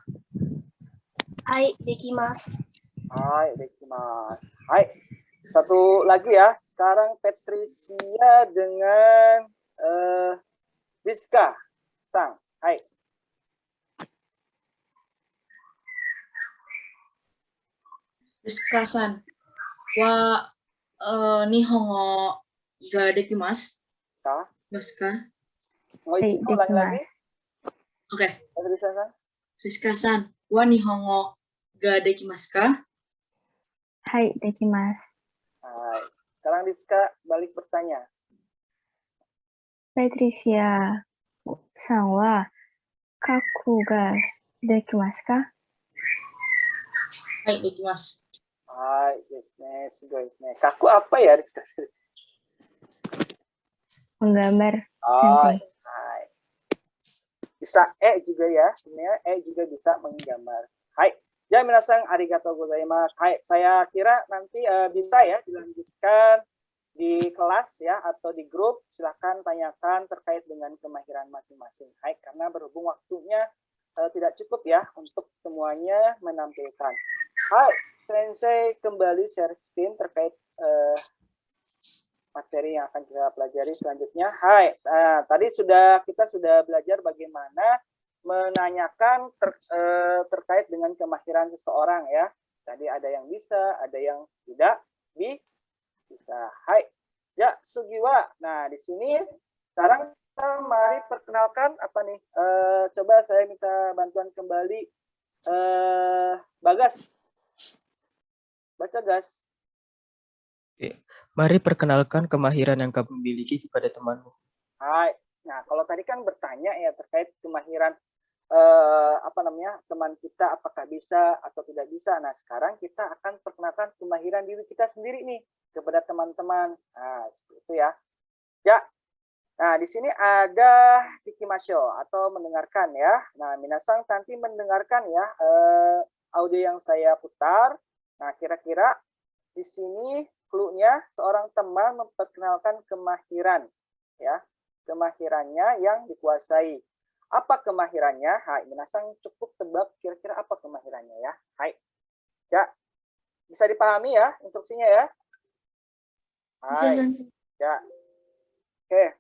Hai dekimasu. Hai, dekimasu. Hai, satu lagi ya. Sekarang Patricia dengan Rizka. Sang. Hai. Rizka-san, wa Nihongo ga dekimasu? Ka. Rizka. Mau Hai isi ulang lagi? dekimasu. Oke. Patricia-san. Rizka-san, wa Nihongo ga dekimasu ka? Hai dekimasu. Hai. Sekarang Rizka balik bertanya. Patricia さんは書くができますか？はい、できます。はいですね。すごいですね。Kaku apa ya? Menggambar, Hai. Sensei. Hai. Bisa juga ya. Sebenarnya juga bisa menggambar. Hai. Ya, minasan arigatou gozaimasu. Hai, saya kira nanti bisa ya dilanjutkan di kelas ya atau di grup. Silahkan tanyakan terkait dengan kemahiran masing-masing. Hai, karena berhubung waktunya tidak cukup ya untuk semuanya menampilkan. Hai, Sensei kembali share screen terkait materi yang akan kita pelajari selanjutnya. Hai, tadi kita sudah belajar bagaimana menanyakan terkait dengan kemahiran seseorang ya. Tadi ada yang bisa, ada yang tidak bisa. Hai, ya Sugiwa. Nah di sini sekarang kita mari perkenalkan apa nih? Coba saya minta bantuan kembali. Bagas, baca gas. Mari perkenalkan kemahiran yang kamu miliki kepada temanmu. Hai. Nah, kalau tadi kan bertanya ya terkait kemahiran teman kita apakah bisa atau tidak bisa. Nah, sekarang kita akan perkenalkan kemahiran diri kita sendiri nih kepada teman-teman. Nah, seperti itu ya. Ya. Nah, di sini ada kikimasho atau mendengarkan ya. Nah, minasang nanti mendengarkan ya audio yang saya putar. Nah, kira-kira di sini clue-nya seorang teman memperkenalkan kemahiran ya. Kemahirannya yang dikuasai. Apa kemahirannya? Hai, minasang cukup tebak kira-kira apa kemahirannya ya. Hai. Ya. Bisa dipahami ya instruksinya ya? Hai. Ya. Oke.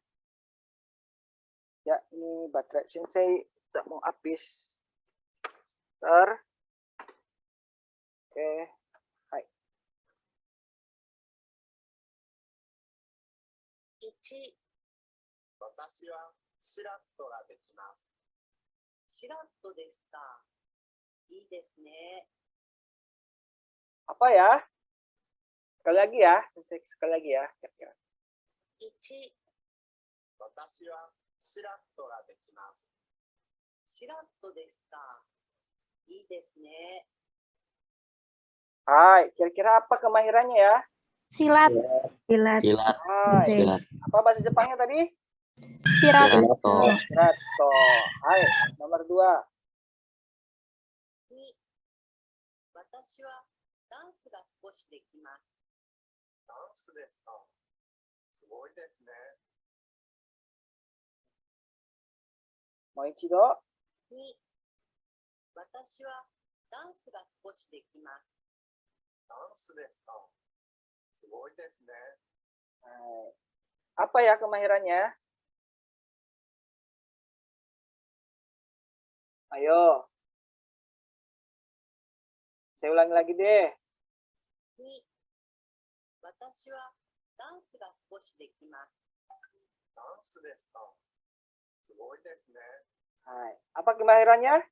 Ya, ini baterai Sensei udah mau habis. Oke. Hai. 1、私はシラットができます。シラットですか。いいですね。 Apa ya? Sekali lagi ya. Sekali lagi ya. 1、私はシラットができます。シラットですか。いいですね。 Hai, kira-kira apa kemahirannya ya? Silat. Silat. Hai. Sensei. Apa bahasa Jepangnya tadi? Shirato. Shirato. Hai, nomor 2. 2、私はダンスが少しできます。ダンスですか。すごいですね。 Mau ichido. 2、私はダンスが少しできます。ダンスですか。すごいですね。 Hai. Apa ya kemahirannya? Ayo. Saya ulangi lagi deh. 2、私はダンスが少しできます。ダンスですか。すごいですね。 Hai. Apa kemahirannya?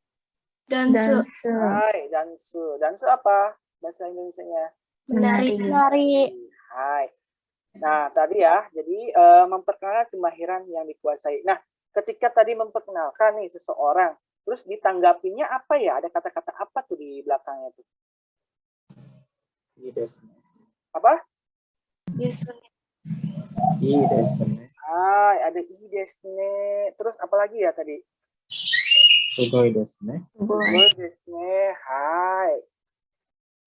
Dansu. Dansu. Hai, dansu. Dansu apa? Bahasa Indonesianya? Menari. Hai. Nah, tadi ya, jadi memperkenalkan kemahiran yang dikuasai. Nah, ketika tadi memperkenalkan nih seseorang, terus ditanggapinya apa ya? Ada kata-kata apa tuh di belakangnya tuh? Apa? Hai, ada i desne. Terus apa lagi ya tadi? Sugoi. Sugoi desne. Hai.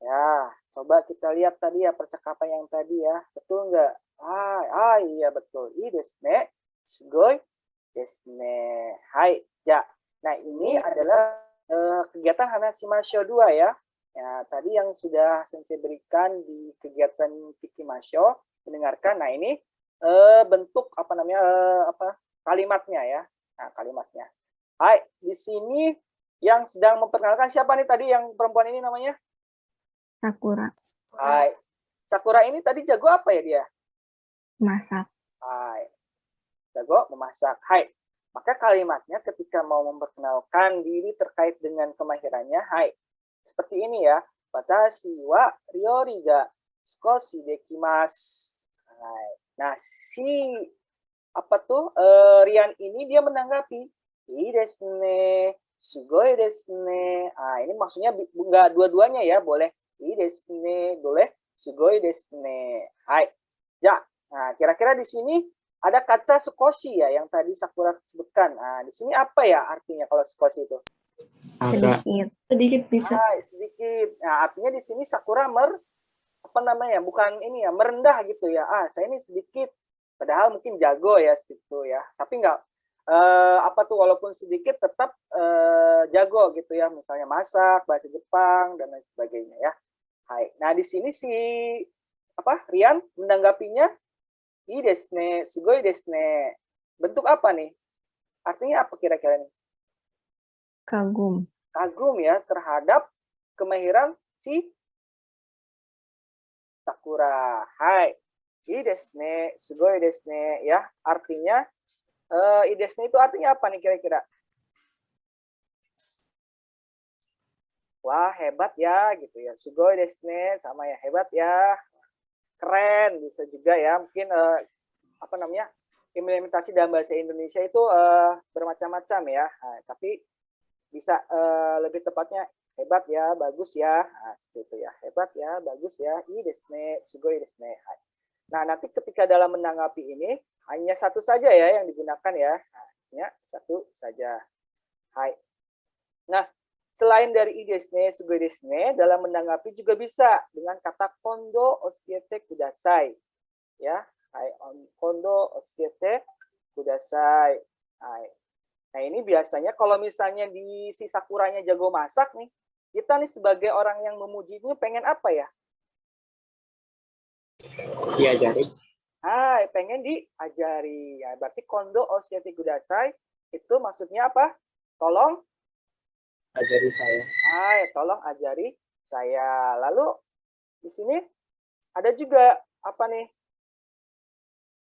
Ya, coba kita lihat tadi ya percakapan yang tadi ya. Betul nggak? Hai, iya betul. I desne. Sugoi desne. Hai. Ya. Nah, ini adalah kegiatan Hanashimasho 2 ya. Ya, tadi yang sudah Sensei berikan di kegiatan Kikimasho, mendengarkan. Nah, ini bentuk kalimatnya ya. Nah, kalimatnya. Hai, di sini yang sedang memperkenalkan siapa nih tadi yang perempuan ini namanya? Sakura. Hai. Sakura ini tadi jago apa ya dia? Masak. Hai. Jago memasak. Hai. Maka kalimatnya ketika mau memperkenalkan diri terkait dengan kemahirannya, hai. Seperti ini ya. Watashi wa ryori ga sukoshi dekimasu. Hai. Nah, si Rian ini dia menanggapi, いいですね。すごいですね. Ini maksudnya nggak dua-duanya ya, boleh いいですね, boleh すごいですね. Hai. Ya, nah kira-kira di sini ada kata sukoshi ya yang tadi Sakura sebutkan. Nah, di sini apa ya artinya kalau sukoshi itu? Agak. Sedikit. Sedikit bisa. Sedikit. Nah, artinya di sini Sakura bukan ini ya, merendah gitu ya. Saya ini sedikit. Padahal mungkin jago ya situ ya. Tapi nggak walaupun sedikit tetap jago gitu ya. Misalnya masak, bahasa Jepang dan lain sebagainya ya. Hai. Nah, di sini si Rian menanggapinya ii desu ne, sugoi desu ne. Bentuk apa nih? Artinya apa kira-kira nih? Kagum. Kagum ya terhadap kemahiran si Sakura. Hai. Ii desu ne, sugoi desu ne ya. Artinya ii desu ne itu artinya apa nih kira-kira? Wah, hebat ya gitu ya. Sugoi desu ne sama ya hebat ya. Keren bisa juga ya. Mungkin implementasi dalam bahasa Indonesia itu bermacam-macam ya. Nah, tapi bisa lebih tepatnya hebat ya, bagus ya, gitu ya, hebat ya, bagus ya, ii desu ne, sugoi desu ne. Nah, nanti ketika dalam menanggapi ini hanya satu saja ya yang digunakan ya, hanya satu saja. Hai. Nah, selain dari ii desu ne, sugoi desu ne, dalam menanggapi juga bisa dengan kata kondo oshiete kudasai, ya, hai, kondo oshiete kudasai. Hai. Nah, ini biasanya kalau misalnya di si Sakuranya jago masak nih, kita nih sebagai orang yang memujinya pengen apa ya? Diajari. Hai, pengen diajari. Ya, berarti kondo oshiete kudasai itu maksudnya apa? Tolong Ajari saya. hai, tolong ajari saya. Lalu di sini ada juga apa nih?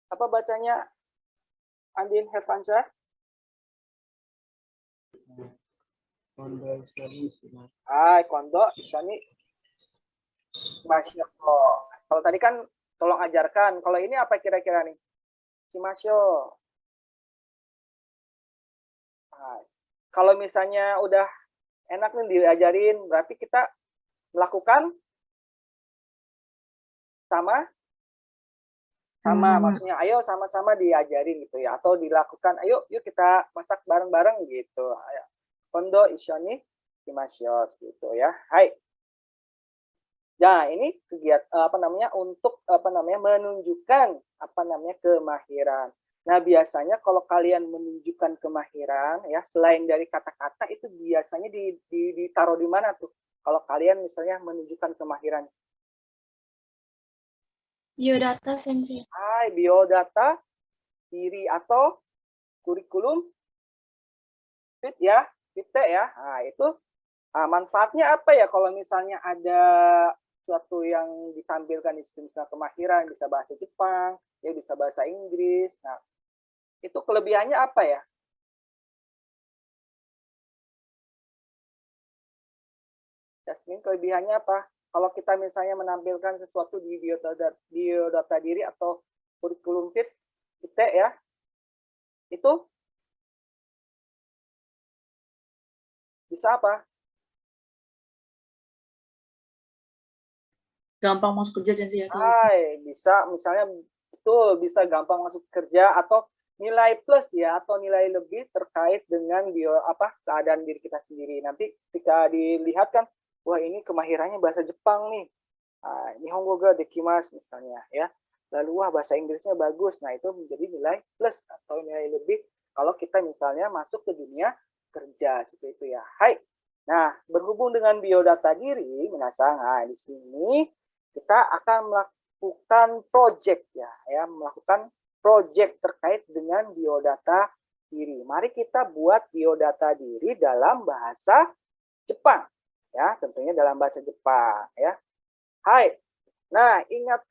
Apa bacanya Andin Herfansyah? Kondo Hai, kondo ishoni shimashou. Kalau tadi kan tolong ajarkan. Kalau ini apa kira-kira nih? Shimashou. Hai. Kalau misalnya udah enak nih diajarin, berarti kita melakukan sama maksudnya ayo sama-sama diajarin gitu ya, atau dilakukan ayo yuk kita masak bareng-bareng gitu. Ayo. Kondo ishoni shimashou gitu ya. Hai. Nah, ini kegiatan untuk menunjukkan kemahiran. Nah, biasanya kalau kalian menunjukkan kemahiran ya selain dari kata-kata itu biasanya ditaruh di mana tuh? Kalau kalian misalnya menunjukkan kemahiran. Biodata, Sensei. Hai, biodata diri atau kurikulum fit ya, vitae ya. Nah, itu manfaatnya apa ya kalau misalnya ada sesuatu yang ditampilkan di situ, misalnya kemahiran, bisa bahasa Jepang, ya bisa bahasa Inggris. Nah, itu kelebihannya apa ya? Jasmine, kelebihannya apa? Kalau kita misalnya menampilkan sesuatu di biodata diri atau kurikulum vitae ya, itu bisa apa? Gampang masuk kerja Sensei ya. Hai, bisa misalnya betul bisa gampang masuk kerja atau nilai plus ya atau nilai lebih terkait dengan keadaan diri kita sendiri. Nanti ketika dilihat kan, wah ini kemahirannya bahasa Jepang nih. Nihongo ga dekimasu misalnya ya. Lalu wah bahasa Inggrisnya bagus. Nah, itu menjadi nilai plus atau nilai lebih kalau kita misalnya masuk ke dunia kerja seperti itu ya. Hai. Nah, berhubung dengan biodata diri, minasang, di sini kita akan melakukan project ya, melakukan project terkait dengan biodata diri. Mari kita buat biodata diri dalam bahasa Jepang ya, tentunya dalam bahasa Jepang ya. Hai. Nah, ingat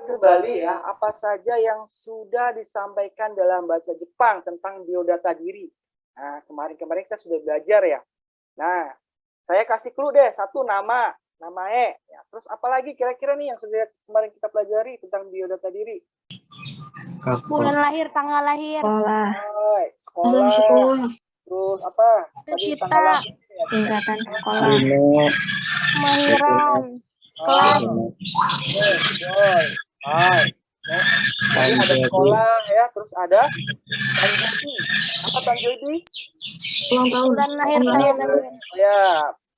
kembali ya apa saja yang sudah disampaikan dalam bahasa Jepang tentang biodata diri. Nah, kemarin kita sudah belajar ya. Nah, saya kasih clue deh, satu nama ya. Terus apalagi kira-kira nih yang sudah kemarin kita pelajari tentang biodata diri? Bulan lahir, tanggal lahir. Sekolah. Sekolah. terus apa? Tadi Cita. tanggal lahir ya. tingkatan sekolah, Kemahiran. Ah, Kelas. oke, betul. Hai. Nah, tadi ada sekolah ya, terus ada Tanjodi. Apa Tanjodi? ulang tahun, Bulan lahir, tanggal lahir. Ya,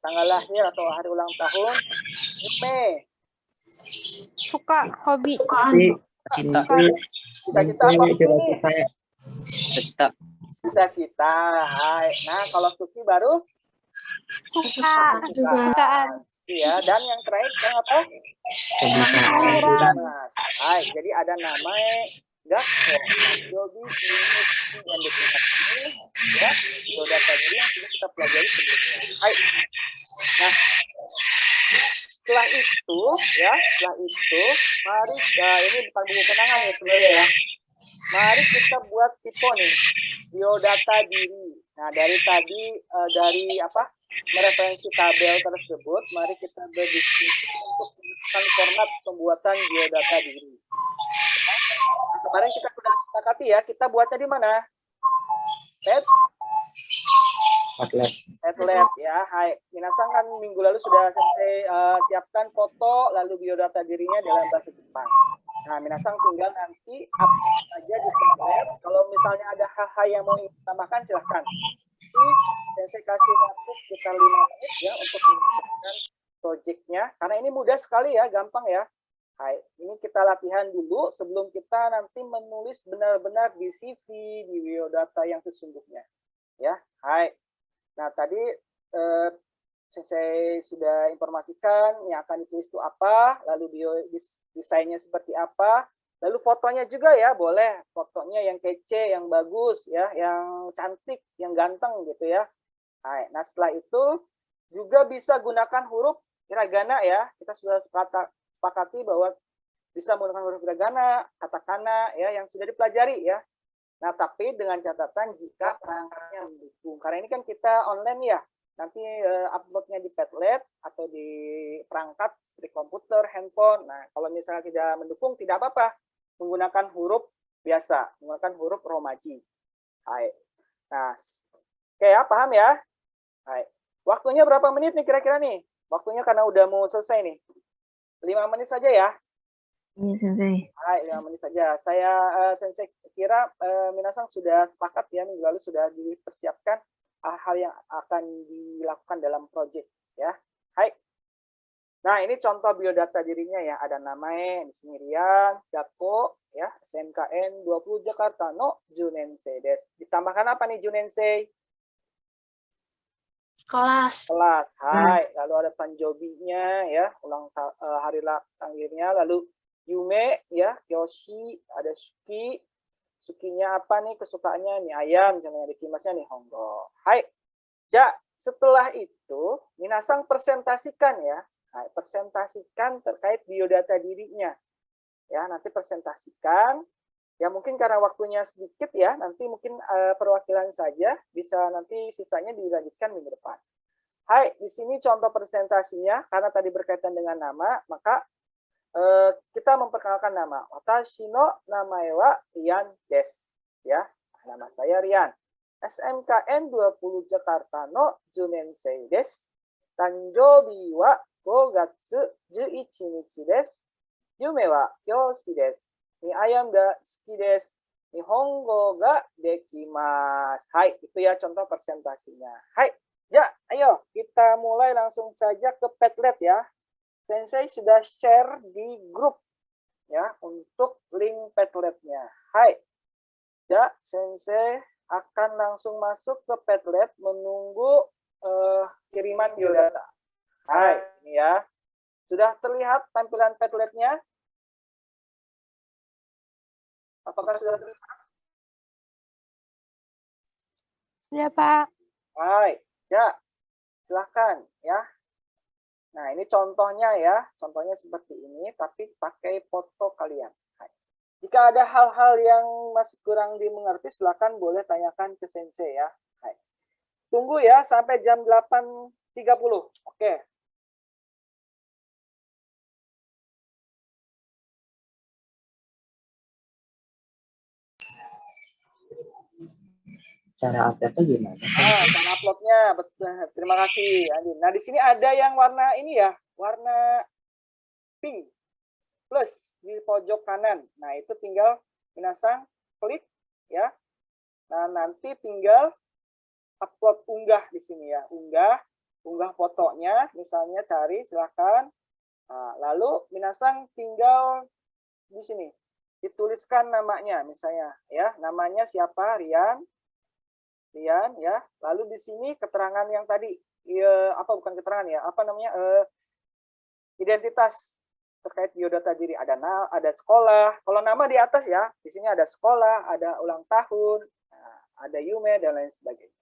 tanggal lahir atau hari ulang tahun. Yume. Suka, hobi. Cita, Cita-cita apa ini? cita, Cita-cita. Hai. Nah, kalau Suki baru Suka. juga. Sukaan. ya, dan yang terakhir sekarang apa? Kemahiran. Hai, jadi ada nama Gakko, Tanjobi, Yunus, dan Dekinasi, ya, biodata diri yang sudah kita pelajari sebelumnya. Hai. Nah, setelah itu, mari, ini bukan buku kenangan ya sebenarnya ya. Mari kita buat tipe nih, biodata diri. Nah, dari tadi, dari apa, mereferensi tabel tersebut, mari kita berdiskusi untuk menemukan format pembuatan biodata diri. Nah, kemarin kita sudah sepakati ya, kita buatnya di mana? Padlet ya. Hai, minasan kan minggu lalu sudah selesai siapkan foto lalu biodata dirinya dalam bahasa Jepang. Nah, minasan tinggal nanti upload aja di Padlet. Kalau misalnya ada hal-hal yang mau ditambahkan silahkan. Dan saya kasih waktu sekitar 5 menit ya untuk mengerjakan project-nya. Karena ini mudah sekali ya, gampang ya. Hai, ini kita latihan dulu sebelum kita nanti menulis benar-benar di CV, di biodata yang sesungguhnya. Ya, hai. Nah, tadi saya sudah informasikan yang akan ditulis itu apa, lalu desainnya seperti apa, lalu fotonya juga ya, boleh fotonya yang kece, yang bagus, ya, yang cantik, yang ganteng gitu ya. Nah, setelah itu juga bisa gunakan huruf hiragana ya. Kita sudah sepakati bahwa bisa menggunakan huruf hiragana, katakana ya, yang sudah dipelajari ya. Nah, tapi dengan catatan jika perangkatnya mendukung. Karena ini kan kita online ya. Nanti uploadnya di Padlet atau di perangkat seperti komputer, handphone. Nah, kalau misalnya tidak mendukung, tidak apa-apa. Menggunakan huruf biasa, menggunakan huruf romaji. Hai. Nah, oke ya, paham ya? Hai. Waktunya berapa menit nih kira-kira nih? Waktunya karena udah mau selesai nih. 5 menit saja ya. Iya, Sensei. Hai, 5 menit saja. Saya Sensei kira minasan sudah sepakat ya, minggu lalu sudah dipersiapkan hal yang akan dilakukan dalam proyek ya. Hai. Nah, ini contoh biodata dirinya ya. Ada namanya di sini Rian, Dako ya, SMKN 20 Jakarta no Junensei des. Ditambahkan apa nih Junensei? Kelas. Kelas. Hai. Lalu ada Tanjobinya ya, ulang hari lahirnya, lalu Yume ya, Yoshi, ada Suki. Sukinya apa nih kesukaannya nih ayam, misalnya dikimasnya nih Honggo. Hai. Ja, setelah itu minasang presentasikan ya. Nah, presentasikan terkait biodata dirinya. Ya, nanti presentasikan. Ya mungkin karena waktunya sedikit ya, nanti mungkin perwakilan saja, bisa nanti sisanya dilanjutkan minggu depan. Hai, di sini contoh presentasinya, karena tadi berkaitan dengan nama, maka kita memperkenalkan nama. Watashi no namae wa Rian desu. Ya, nama saya Rian. SMKN 20 Jakarta no Junensei desu. Tanjobi wa 5 gatsu 11 nichi desu. Yume wa kyoshi desu. Ni ayam ga suki desu. Nihongo ga dekimasu. Hai, itu ya contoh presentasinya. Hai, ya, ayo kita mulai langsung saja ke Padlet ya. Sensei sudah share di grup ya untuk link Padlet-nya. Hai. Ya, Sensei akan langsung masuk ke Padlet menunggu kiriman biodata. Hai, ini ya. Sudah terlihat tampilan Padlet-nya? Apakah sudah terlihat? Sudah, Pak. Hai. Ya. Silakan ya. Nah, ini contohnya ya. Contohnya seperti ini, tapi pakai foto kalian. Jika ada hal-hal yang masih kurang dimengerti, silakan boleh tanyakan ke Sensei ya. Tunggu ya sampai jam 8.30. Oke. Cara uploadnya gimana? Cara uploadnya, betul. Terima kasih, Andin. Nah, di sini ada yang warna ini ya, warna pink plus di pojok kanan. Nah, itu tinggal minasang klik ya. Nah, nanti tinggal upload unggah di sini ya, unggah fotonya, misalnya cari silakan. Nah, lalu minasang tinggal di sini dituliskan namanya, misalnya ya, namanya siapa, Rian ya. Lalu di sini keterangan yang tadi, ya, apa bukan keterangan ya, apa namanya, identitas terkait biodata diri, ada sekolah. Kalau nama di atas ya, di sini ada sekolah, ada ulang tahun, ada Yume dan lain sebagainya.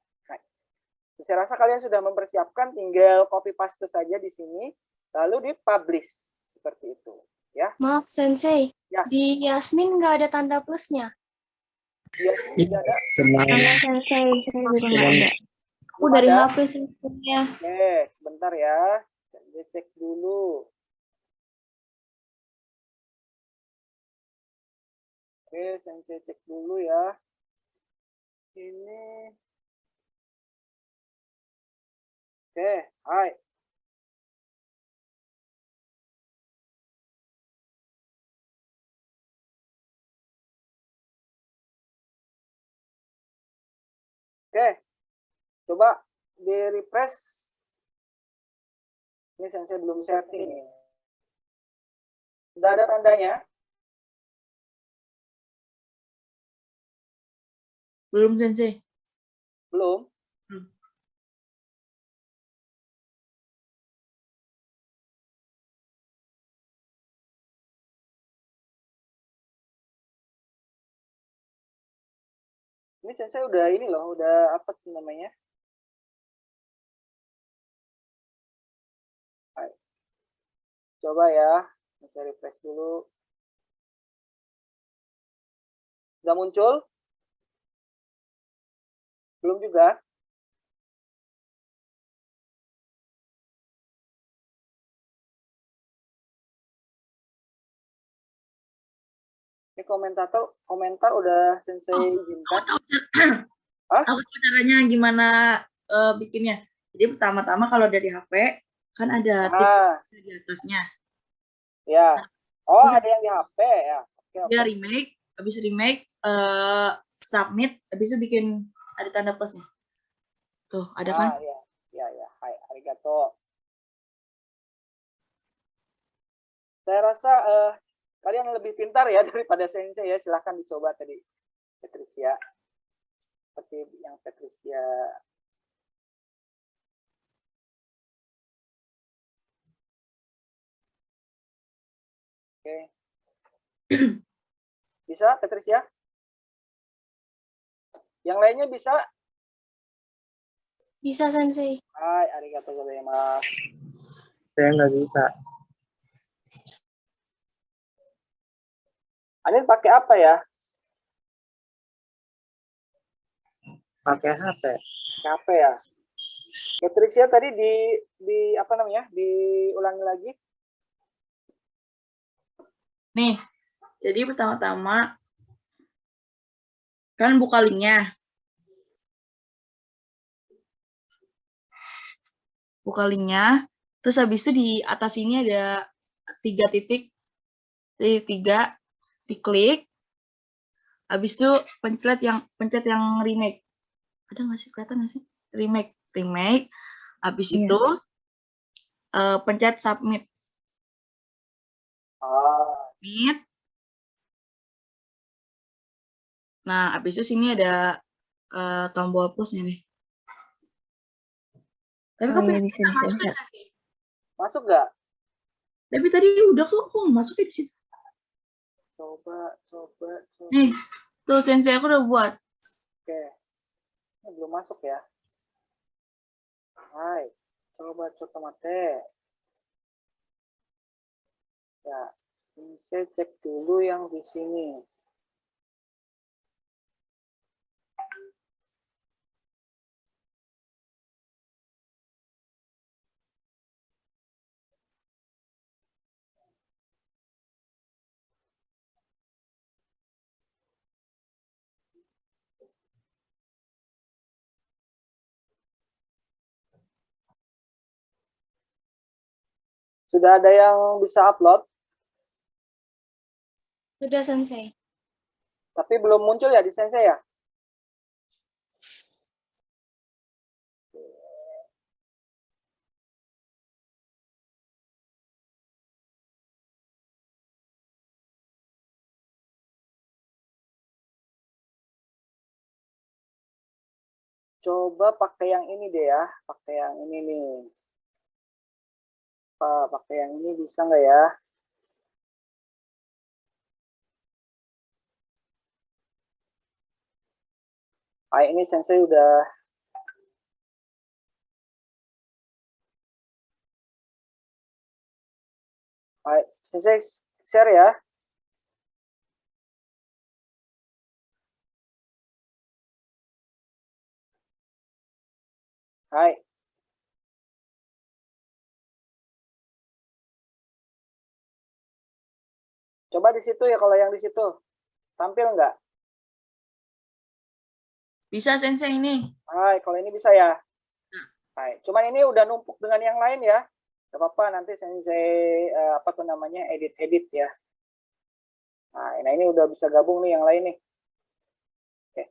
Nah, saya rasa kalian sudah mempersiapkan, tinggal copy paste saja di sini, lalu dipublish seperti itu ya. Maaf Sensei, Ya. di Yasmin nggak ada tanda plusnya. Dia tidak ada. Halo Sensei, saya juga nggak ada. Aku dari Ada? HP Sensei-nya. Oke, sebentar ya. Saya cek dulu. Oke, saya cek dulu ya. Ini. Oke, hai. Oke, coba di refresh. Ini saya belum setting. Sudah ada tandanya? Belum, Sensei. Belum. Belum. Ini saya udah ini loh, udah apa sih namanya? Hai. Coba ya, saya refresh dulu. Sudah muncul? Belum juga? Ini komentar udah Sensei izinkan. Hah? Aku tahu caranya gimana bikinnya. Jadi pertama-tama kalau dari HP kan ada titik di atasnya. Ya. Oh, Terus ada yang di HP ya. Oke, dia oke. remake, habis remake submit, habis itu bikin ada tanda plusnya. Tuh, ada kan? Ya. Ya. Hai, arigato. Saya rasa kalian lebih pintar ya daripada Sensei ya. Silahkan dicoba tadi, Patricia. Seperti yang Patricia. Oke. Bisa, Patricia? Yang lainnya bisa? Bisa Sensei. Hai, arigato gozaimasu. Saya nggak bisa. Anin pakai apa ya? Pakai HP. HP ya. Patricia tadi di apa namanya? Diulangi lagi. Nih, jadi pertama-tama kan buka linknya. Buka linknya, terus habis itu di atas ini ada 3 titik, tiga, diklik, habis itu pencet yang remake. Ada nggak sih, kelihatan nggak sih? Remake, habis Iya. itu pencet submit. Submit. Nah, habis itu sini ada tombol plusnya nih. Tapi Oh iya, bisa disenset. Masuk nggak? Tapi tadi udah kok nggak masuk ya di situ. Coba. Nih, tuh Sensei aku udah buat. Oke. Ini belum masuk ya. Hai. Coba mate. Ya. Ini saya cek dulu yang di sini. Sudah ada yang bisa upload, Sudah, Sensei. tapi belum muncul ya di Sensei ya? Coba pakai yang ini deh ya, pakai yang ini nih. Pakai yang ini bisa nggak ya? Ini Sensei udah Sensei share ya. Hai. Coba di situ ya, kalau yang di situ. Tampil nggak? Bisa Sensei ini. Hai, kalau ini bisa ya. Hai. Cuman ini udah numpuk dengan yang lain ya. Gak apa-apa, nanti Sensei apa tuh namanya, edit-edit ya. Nah, ini udah bisa gabung nih yang lain nih. Oke.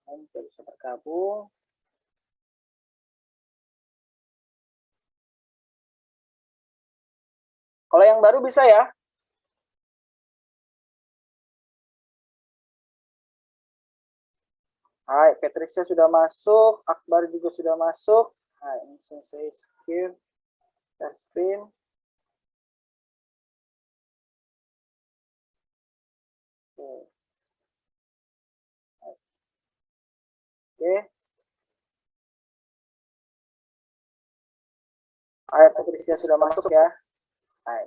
Nanti bisa bergabung. Kalau yang baru bisa ya. Hai, Patricia sudah masuk, Akbar juga sudah masuk. Hai, ini Sensei share screen. Oke. Hai, Patricia sudah masuk ya. Hai.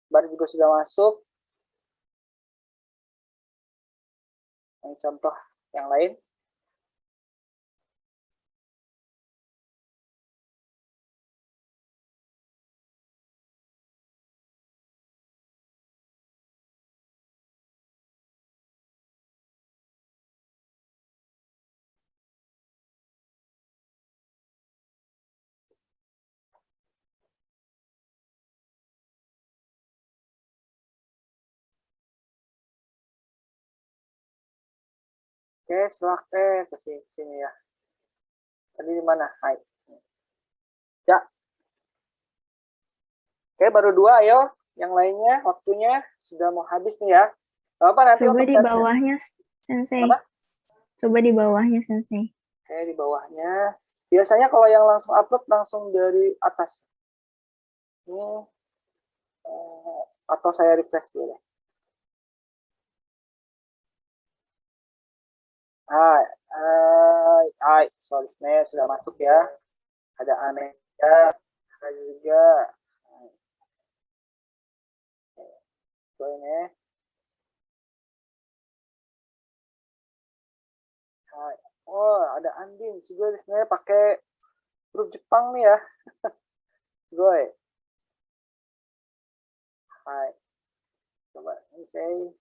Akbar juga sudah masuk. Ini contoh yang lain. Oke, silahkan ke sini ya. Tadi di mana? Hai. Ya. Oke, baru 2, ayo. Yang lainnya, waktunya sudah mau habis nih ya. Apa nanti Coba untuk di bawahnya, Sensei. Apa? Coba di bawahnya, Sensei. Oke, di bawahnya. Biasanya kalau yang langsung upload langsung dari atas. Ini atau saya refresh dulu ya. Hai, sorry, sudah masuk ya. Ada Aneka, ada juga. Ini. Hai. Oh, ada Andin juga di sini pakai huruf Jepang nih ya. Gue. Hai. Coba ini saya.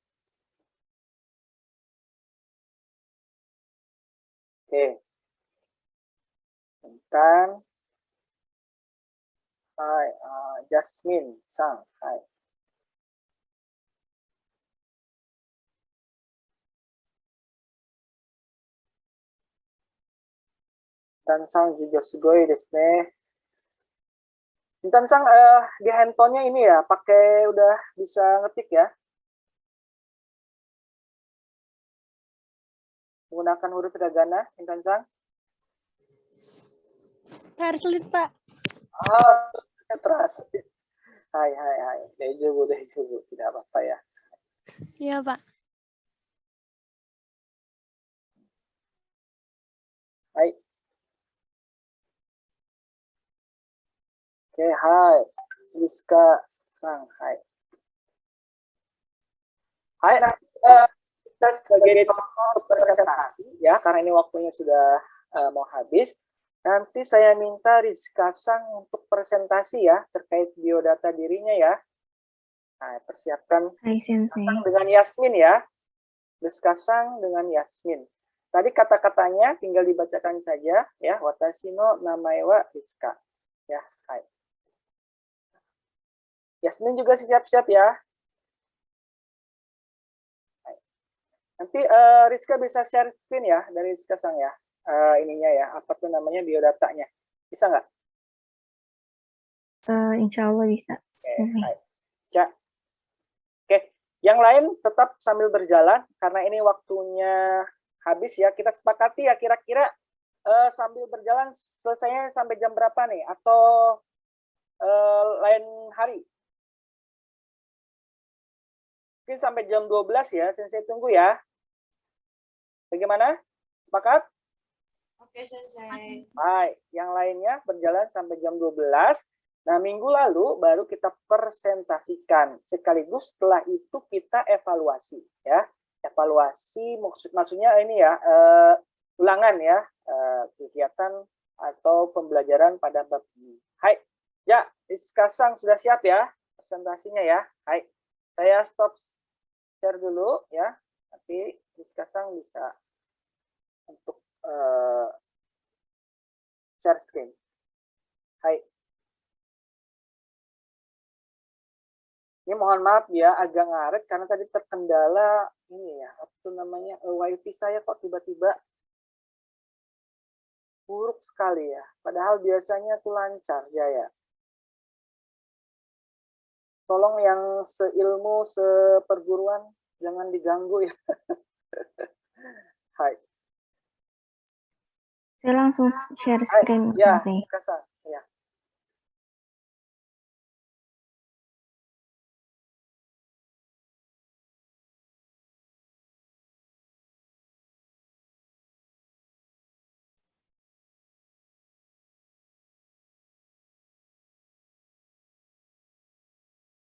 Oke. Intan. Hai, Jasmine Sang. Hai. Intan Sang juga sugoi desu ne. Intan Sang di handphonenya ini ya, pakai udah bisa ngetik ya. Menggunakan huruf hiragana, Intan Sang. Translate, Pak. Terus. Hai. Dejubu. Tidak apa-apa ya. Iya, Pak. Hai. Oke, hai. Rizka Sang, hai. Hai, kita sebagai presentasi ya, karena ini waktunya sudah mau habis. Nanti saya minta Rizka Sang untuk presentasi ya, terkait biodata dirinya ya. Nah, persiapkan Hai Sensei. dengan Yasmin ya. Discussion dengan Yasmin. Tadi kata-katanya tinggal dibacakan saja ya. Watashi no namae wa Rizka. Ya, hai. Yasmin juga siap-siap ya. Hai. Nanti Rizka bisa share screen ya dari Rizka Sang ya. Ininya ya, apa tuh namanya biodatanya. Bisa nggak? Insya Allah bisa. Oke, Sensei. hai. Ya. Oke, yang lain tetap sambil berjalan karena ini waktunya habis ya. Kita sepakati ya kira-kira sambil berjalan selesainya sampai jam berapa nih? Atau lain hari? Mungkin sampai jam 12 ya, Sensei tunggu ya. Bagaimana? Sepakat? Oke, Sensei. Baik, yang lainnya berjalan sampai jam 12. Nah, minggu lalu baru kita presentasikan. Sekaligus setelah itu kita evaluasi ya. Evaluasi maksudnya ini ya, ulangan ya, kegiatan atau pembelajaran pada bab ini. Hai, ya, Rizka Sang sudah siap ya presentasinya ya. Hai, saya stop share dulu ya. Nanti Rizka Sang bisa untuk share screen. Hai. Ini mohon maaf ya agak ngaret karena tadi terkendala ini ya, apa namanya wifi saya kok tiba-tiba buruk sekali ya. Padahal biasanya tuh lancar Jaya. Tolong yang seilmu, seperguruan jangan diganggu ya. Hai. Saya langsung share Hai. screen, Ya, Sensei. Kasang. Ya.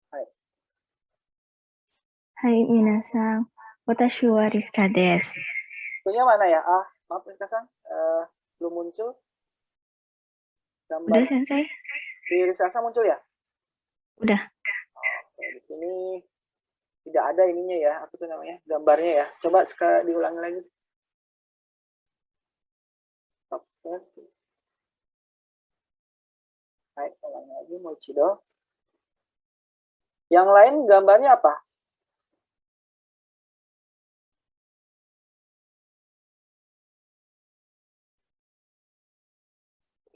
Hai. Hai minasang. Watashi wa Rizka desu. Itunya mana ya? Maaf Kasang. Belum muncul. Gambar Udah Sensei? di Rizasa muncul ya? Udah. Oke, di sini tidak ada ininya ya, apa tuh namanya, gambarnya ya. Coba sekali diulangi lagi. Oke. Baik, ulangi lagi, Mochido. Yang lain gambarnya apa?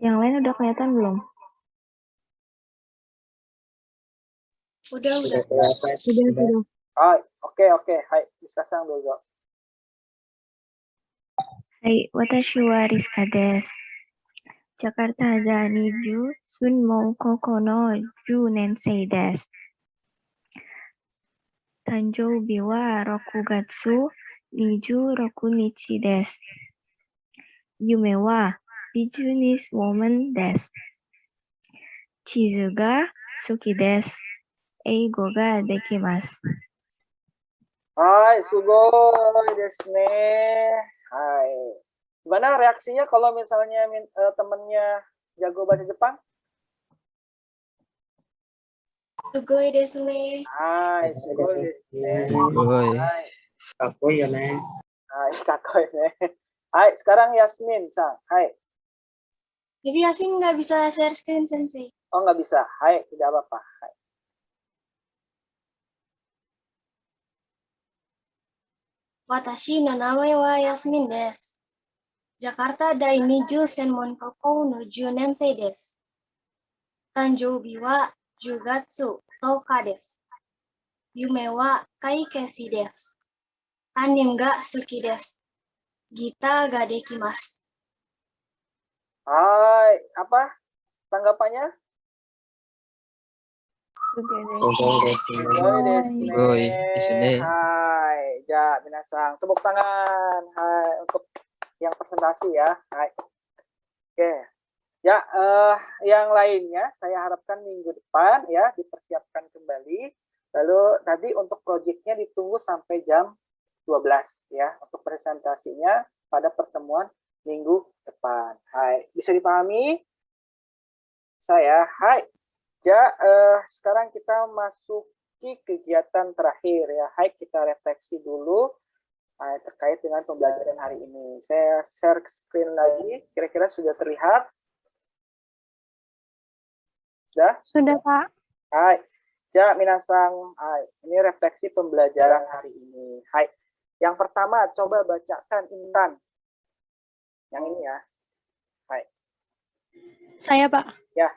Yang lain udah kelihatan belum? Udah. Sudah. Oke. Hai, discussion dulu. Hai, watashi wa Rizka desu. Jakarta ga niju Sunmon Koko no 10年生です。誕生日は6月26日です。夢はビジネスウォーマンです。地図が好きです。英語ができます。Hai, sugoi desu ne. Hai. Gimana reaksinya kalau misalnya temennya jago bahasa Jepang? Sugoi desu ne. Hai, sugoi desu ne. Woi. Hai. Aku ya ne. Hai, kakoi ne. Hai, sekarang Yasmin, Sang. Hai. Jadi Yasmin nggak bisa share screen, Sensei. Oh, nggak bisa. Hai, tidak apa-apa. Hai. Watashi no namae wa Yasmin desu. Jakarta Dainiju Senmon Koko no 10年生です。誕生日は10月10日です。夢は会計士です。担任が好きです。ギターができます。 Hai, apa tanggapannya? Woi, desu ne. Hai, ya, minasang. Tepuk tangan. Hai, untuk yang presentasi ya. Hai. Oke. Ya, yang lainnya saya harapkan minggu depan ya dipersiapkan kembali. Lalu tadi untuk proyeknya ditunggu sampai jam 12 ya untuk presentasinya pada pertemuan minggu depan. Hai, bisa dipahami? Saya, hai. Ja, sekarang kita masuk memasuki kegiatan terakhir ya. Hai, kita refleksi dulu terkait dengan pembelajaran hari ini. Saya share screen lagi, kira-kira sudah terlihat? Sudah, Pak. Hai. Ya, minasang. Hai. Ini refleksi pembelajaran hari ini. Hai. Yang pertama, coba bacakan Intan. Yang ini ya. Hai. Saya, Pak. Ya.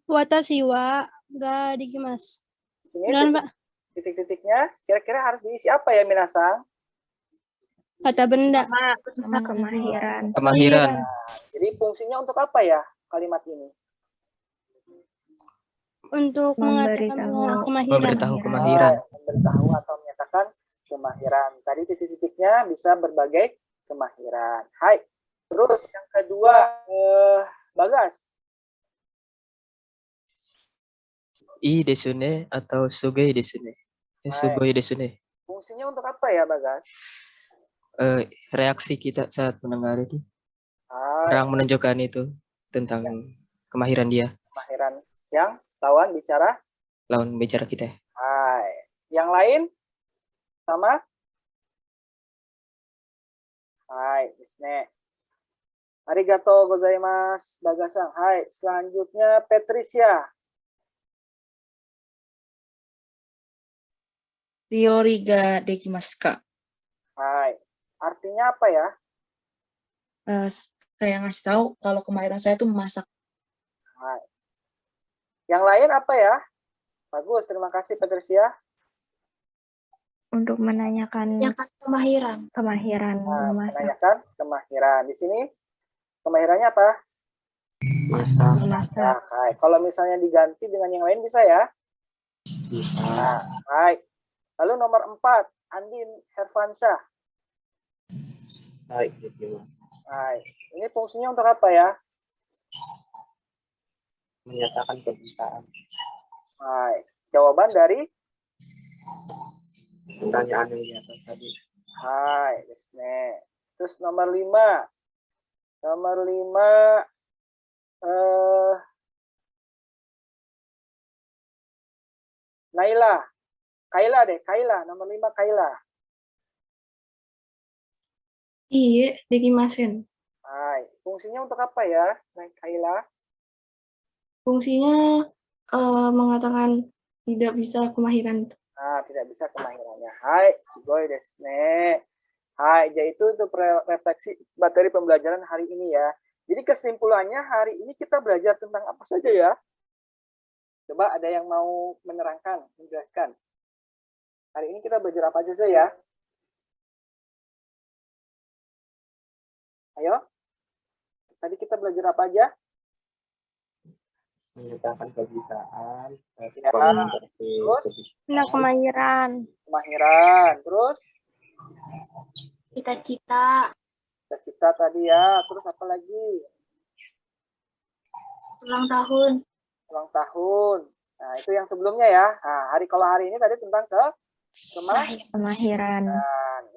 Watashi wa ga dikimasu. Ini Benar, Pak. titik-titiknya kira-kira harus diisi apa ya, minasang? Kata benda. Kemahiran. Kemahiran. Jadi fungsinya untuk apa ya kalimat ini? Untuk mengatakan kemahiran. Memberitahu kemahiran. Memberitahu atau menyatakan kemahiran. Tadi titik-titiknya bisa berbagai kemahiran. Hai. Terus yang kedua, Bagas. I desune atau sugoi desune. Sugoi desune. Fungsinya untuk apa ya, Bagas? Reaksi kita saat mendengar itu. Hai. Orang menunjukkan itu tentang kemahiran dia. Kemahiran yang lawan bicara. Lawan bicara kita. Hai. Yang lain? Sama? Hai, Disne. Arigatou gozaimasu, Bagasang. Hai, selanjutnya Patricia. Ryori ga dekimasu ka? Hai. Artinya apa ya? Kayak ngasih tahu kalau kemahiran saya tuh memasak. Hai. Yang lain apa ya? Bagus, terima kasih Patricia. Untuk menanyakan Kemahiran. kemahiran memasak. Menanyakan kemahiran. Di sini kemahirannya apa? Memasak. Nah, hai. Kalau misalnya diganti dengan yang lain bisa ya? Bisa. Nah, hai. Lalu nomor 4, Andin Herfansyah. Hai, dikimasu. Hai. Ini fungsinya untuk apa ya? Menyatakan permintaan. Hai. Jawaban dari? Pertanyaan yang di atas tadi. Hai. Desne. Terus nomor 5. Nomor 5. Naila. Kaila deh, Kaila. Nomor 5, Kaila. Iya, dekimasen. Hai. Fungsinya untuk apa ya, Kaila? Fungsinya mengatakan tidak bisa kemahiran. Nah, tidak bisa kemahirannya. Hai, sugoi desu ne. Hai, yaitu untuk refleksi materi pembelajaran hari ini ya. Jadi kesimpulannya hari ini kita belajar tentang apa saja ya? Coba ada yang mau menerangkan, menjelaskan. Hari ini kita belajar apa saja ya? Ayo. Tadi kita belajar apa aja? Menyatakan kebisaan. Terus? Nah, kemahiran. Kemahiran. Terus? Cita-cita. Cita-cita tadi ya. Terus apa lagi? Ulang tahun. Ulang tahun. Nah, itu yang sebelumnya ya. Nah, kalau hari ini tadi tentang Kemahiran.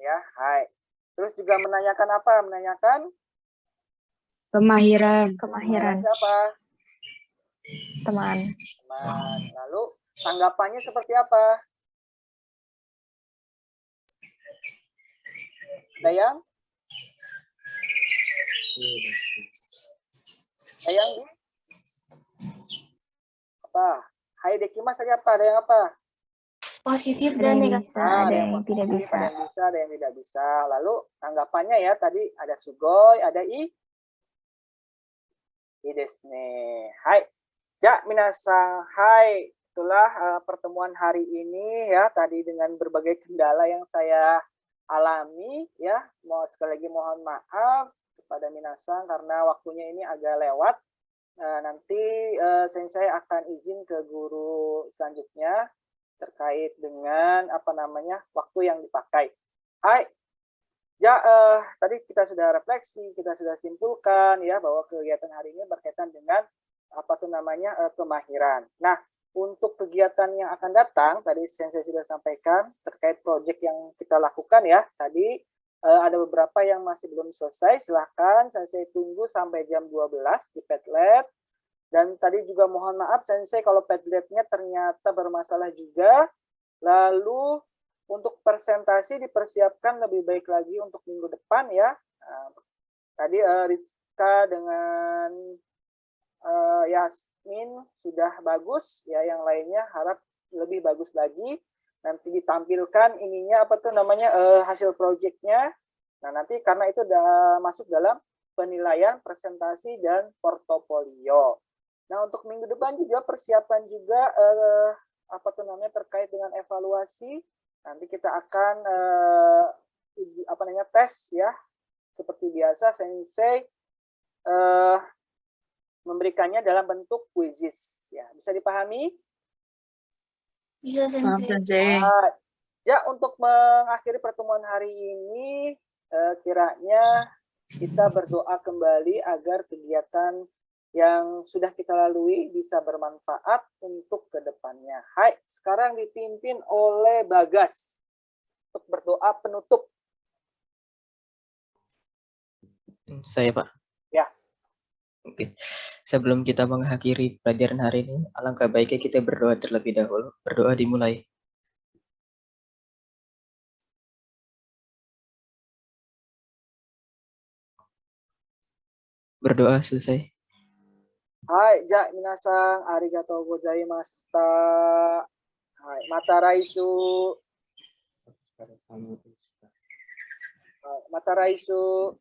Ya, hai. Terus juga menanyakan apa? Menanyakan Kemahiran. Siapa? Teman. Teman. Lalu tanggapannya seperti apa? Ada yang? Ada yang di? Apa? Hai dekimas aja apa? Ada yang apa? Positif Ada dan yang negatif. bisa, ada yang positif, tidak bisa. Ada yang bisa, ada yang tidak bisa. Lalu tanggapannya ya tadi ada sugoi, ada i desu ne. Hai. Ja, minasang. Hai. Itulah pertemuan hari ini ya. Tadi dengan berbagai kendala yang saya alami ya. Sekali lagi mohon maaf kepada minasang karena waktunya ini agak lewat. Nanti saya akan izin ke guru selanjutnya terkait dengan waktu yang dipakai. Hai. Ya, tadi kita sudah refleksi, kita sudah simpulkan ya bahwa kegiatan hari ini berkaitan dengan kemahiran. Nah, untuk kegiatan yang akan datang, tadi saya sudah sampaikan terkait proyek yang kita lakukan ya. Tadi ada beberapa yang masih belum selesai, silahkan saya tunggu sampai jam 12 di Padlet. Dan tadi juga mohon maaf Sensei kalau Padlet-nya ternyata bermasalah juga. Lalu untuk presentasi dipersiapkan lebih baik lagi untuk minggu depan ya. Nah, tadi Rizka dengan Yasmin sudah bagus ya, yang lainnya harap lebih bagus lagi. Nanti ditampilkan ininya apa tuh namanya hasil proyeknya. Nah, nanti karena itu udah masuk dalam penilaian presentasi dan portofolio. Nah, untuk minggu depan juga persiapan juga apa tuh namanya terkait dengan evaluasi. Nanti kita akan apa namanya tes ya. Seperti biasa Sensei memberikannya dalam bentuk quizzes ya. Bisa dipahami? Bisa Paham, Sensei. Sensei. Ya, untuk mengakhiri pertemuan hari ini kiranya kita berdoa kembali agar kegiatan yang sudah kita lalui bisa bermanfaat untuk kedepannya. Hai, sekarang dipimpin oleh Bagas untuk berdoa penutup. Saya, Pak. Ya. Oke. Sebelum kita mengakhiri pelajaran hari ini, alangkah baiknya kita berdoa terlebih dahulu. Berdoa dimulai. Berdoa selesai. Hai, ja minasang arigatou gozaimashita. Hai, mata raisu. Hai, mata raisu.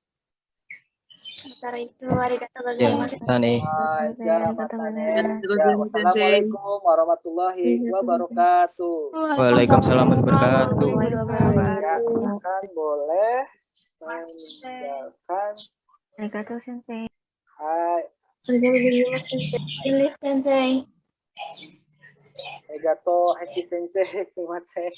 Sementara itu, arigatou Ya, gozaimasu. Tane. Hai, ja matane. Arigatou Ya, gozaimasu, Sensei. wassalamualaikum warahmatullahi wabarakatuh. Waalaikumsalam warahmatullahi wabarakatuh. Ya, silakan boleh meninggalkan. Arigatou Sensei. Hai, Sensei. arigatou, Heki Sensei. Terima kasih.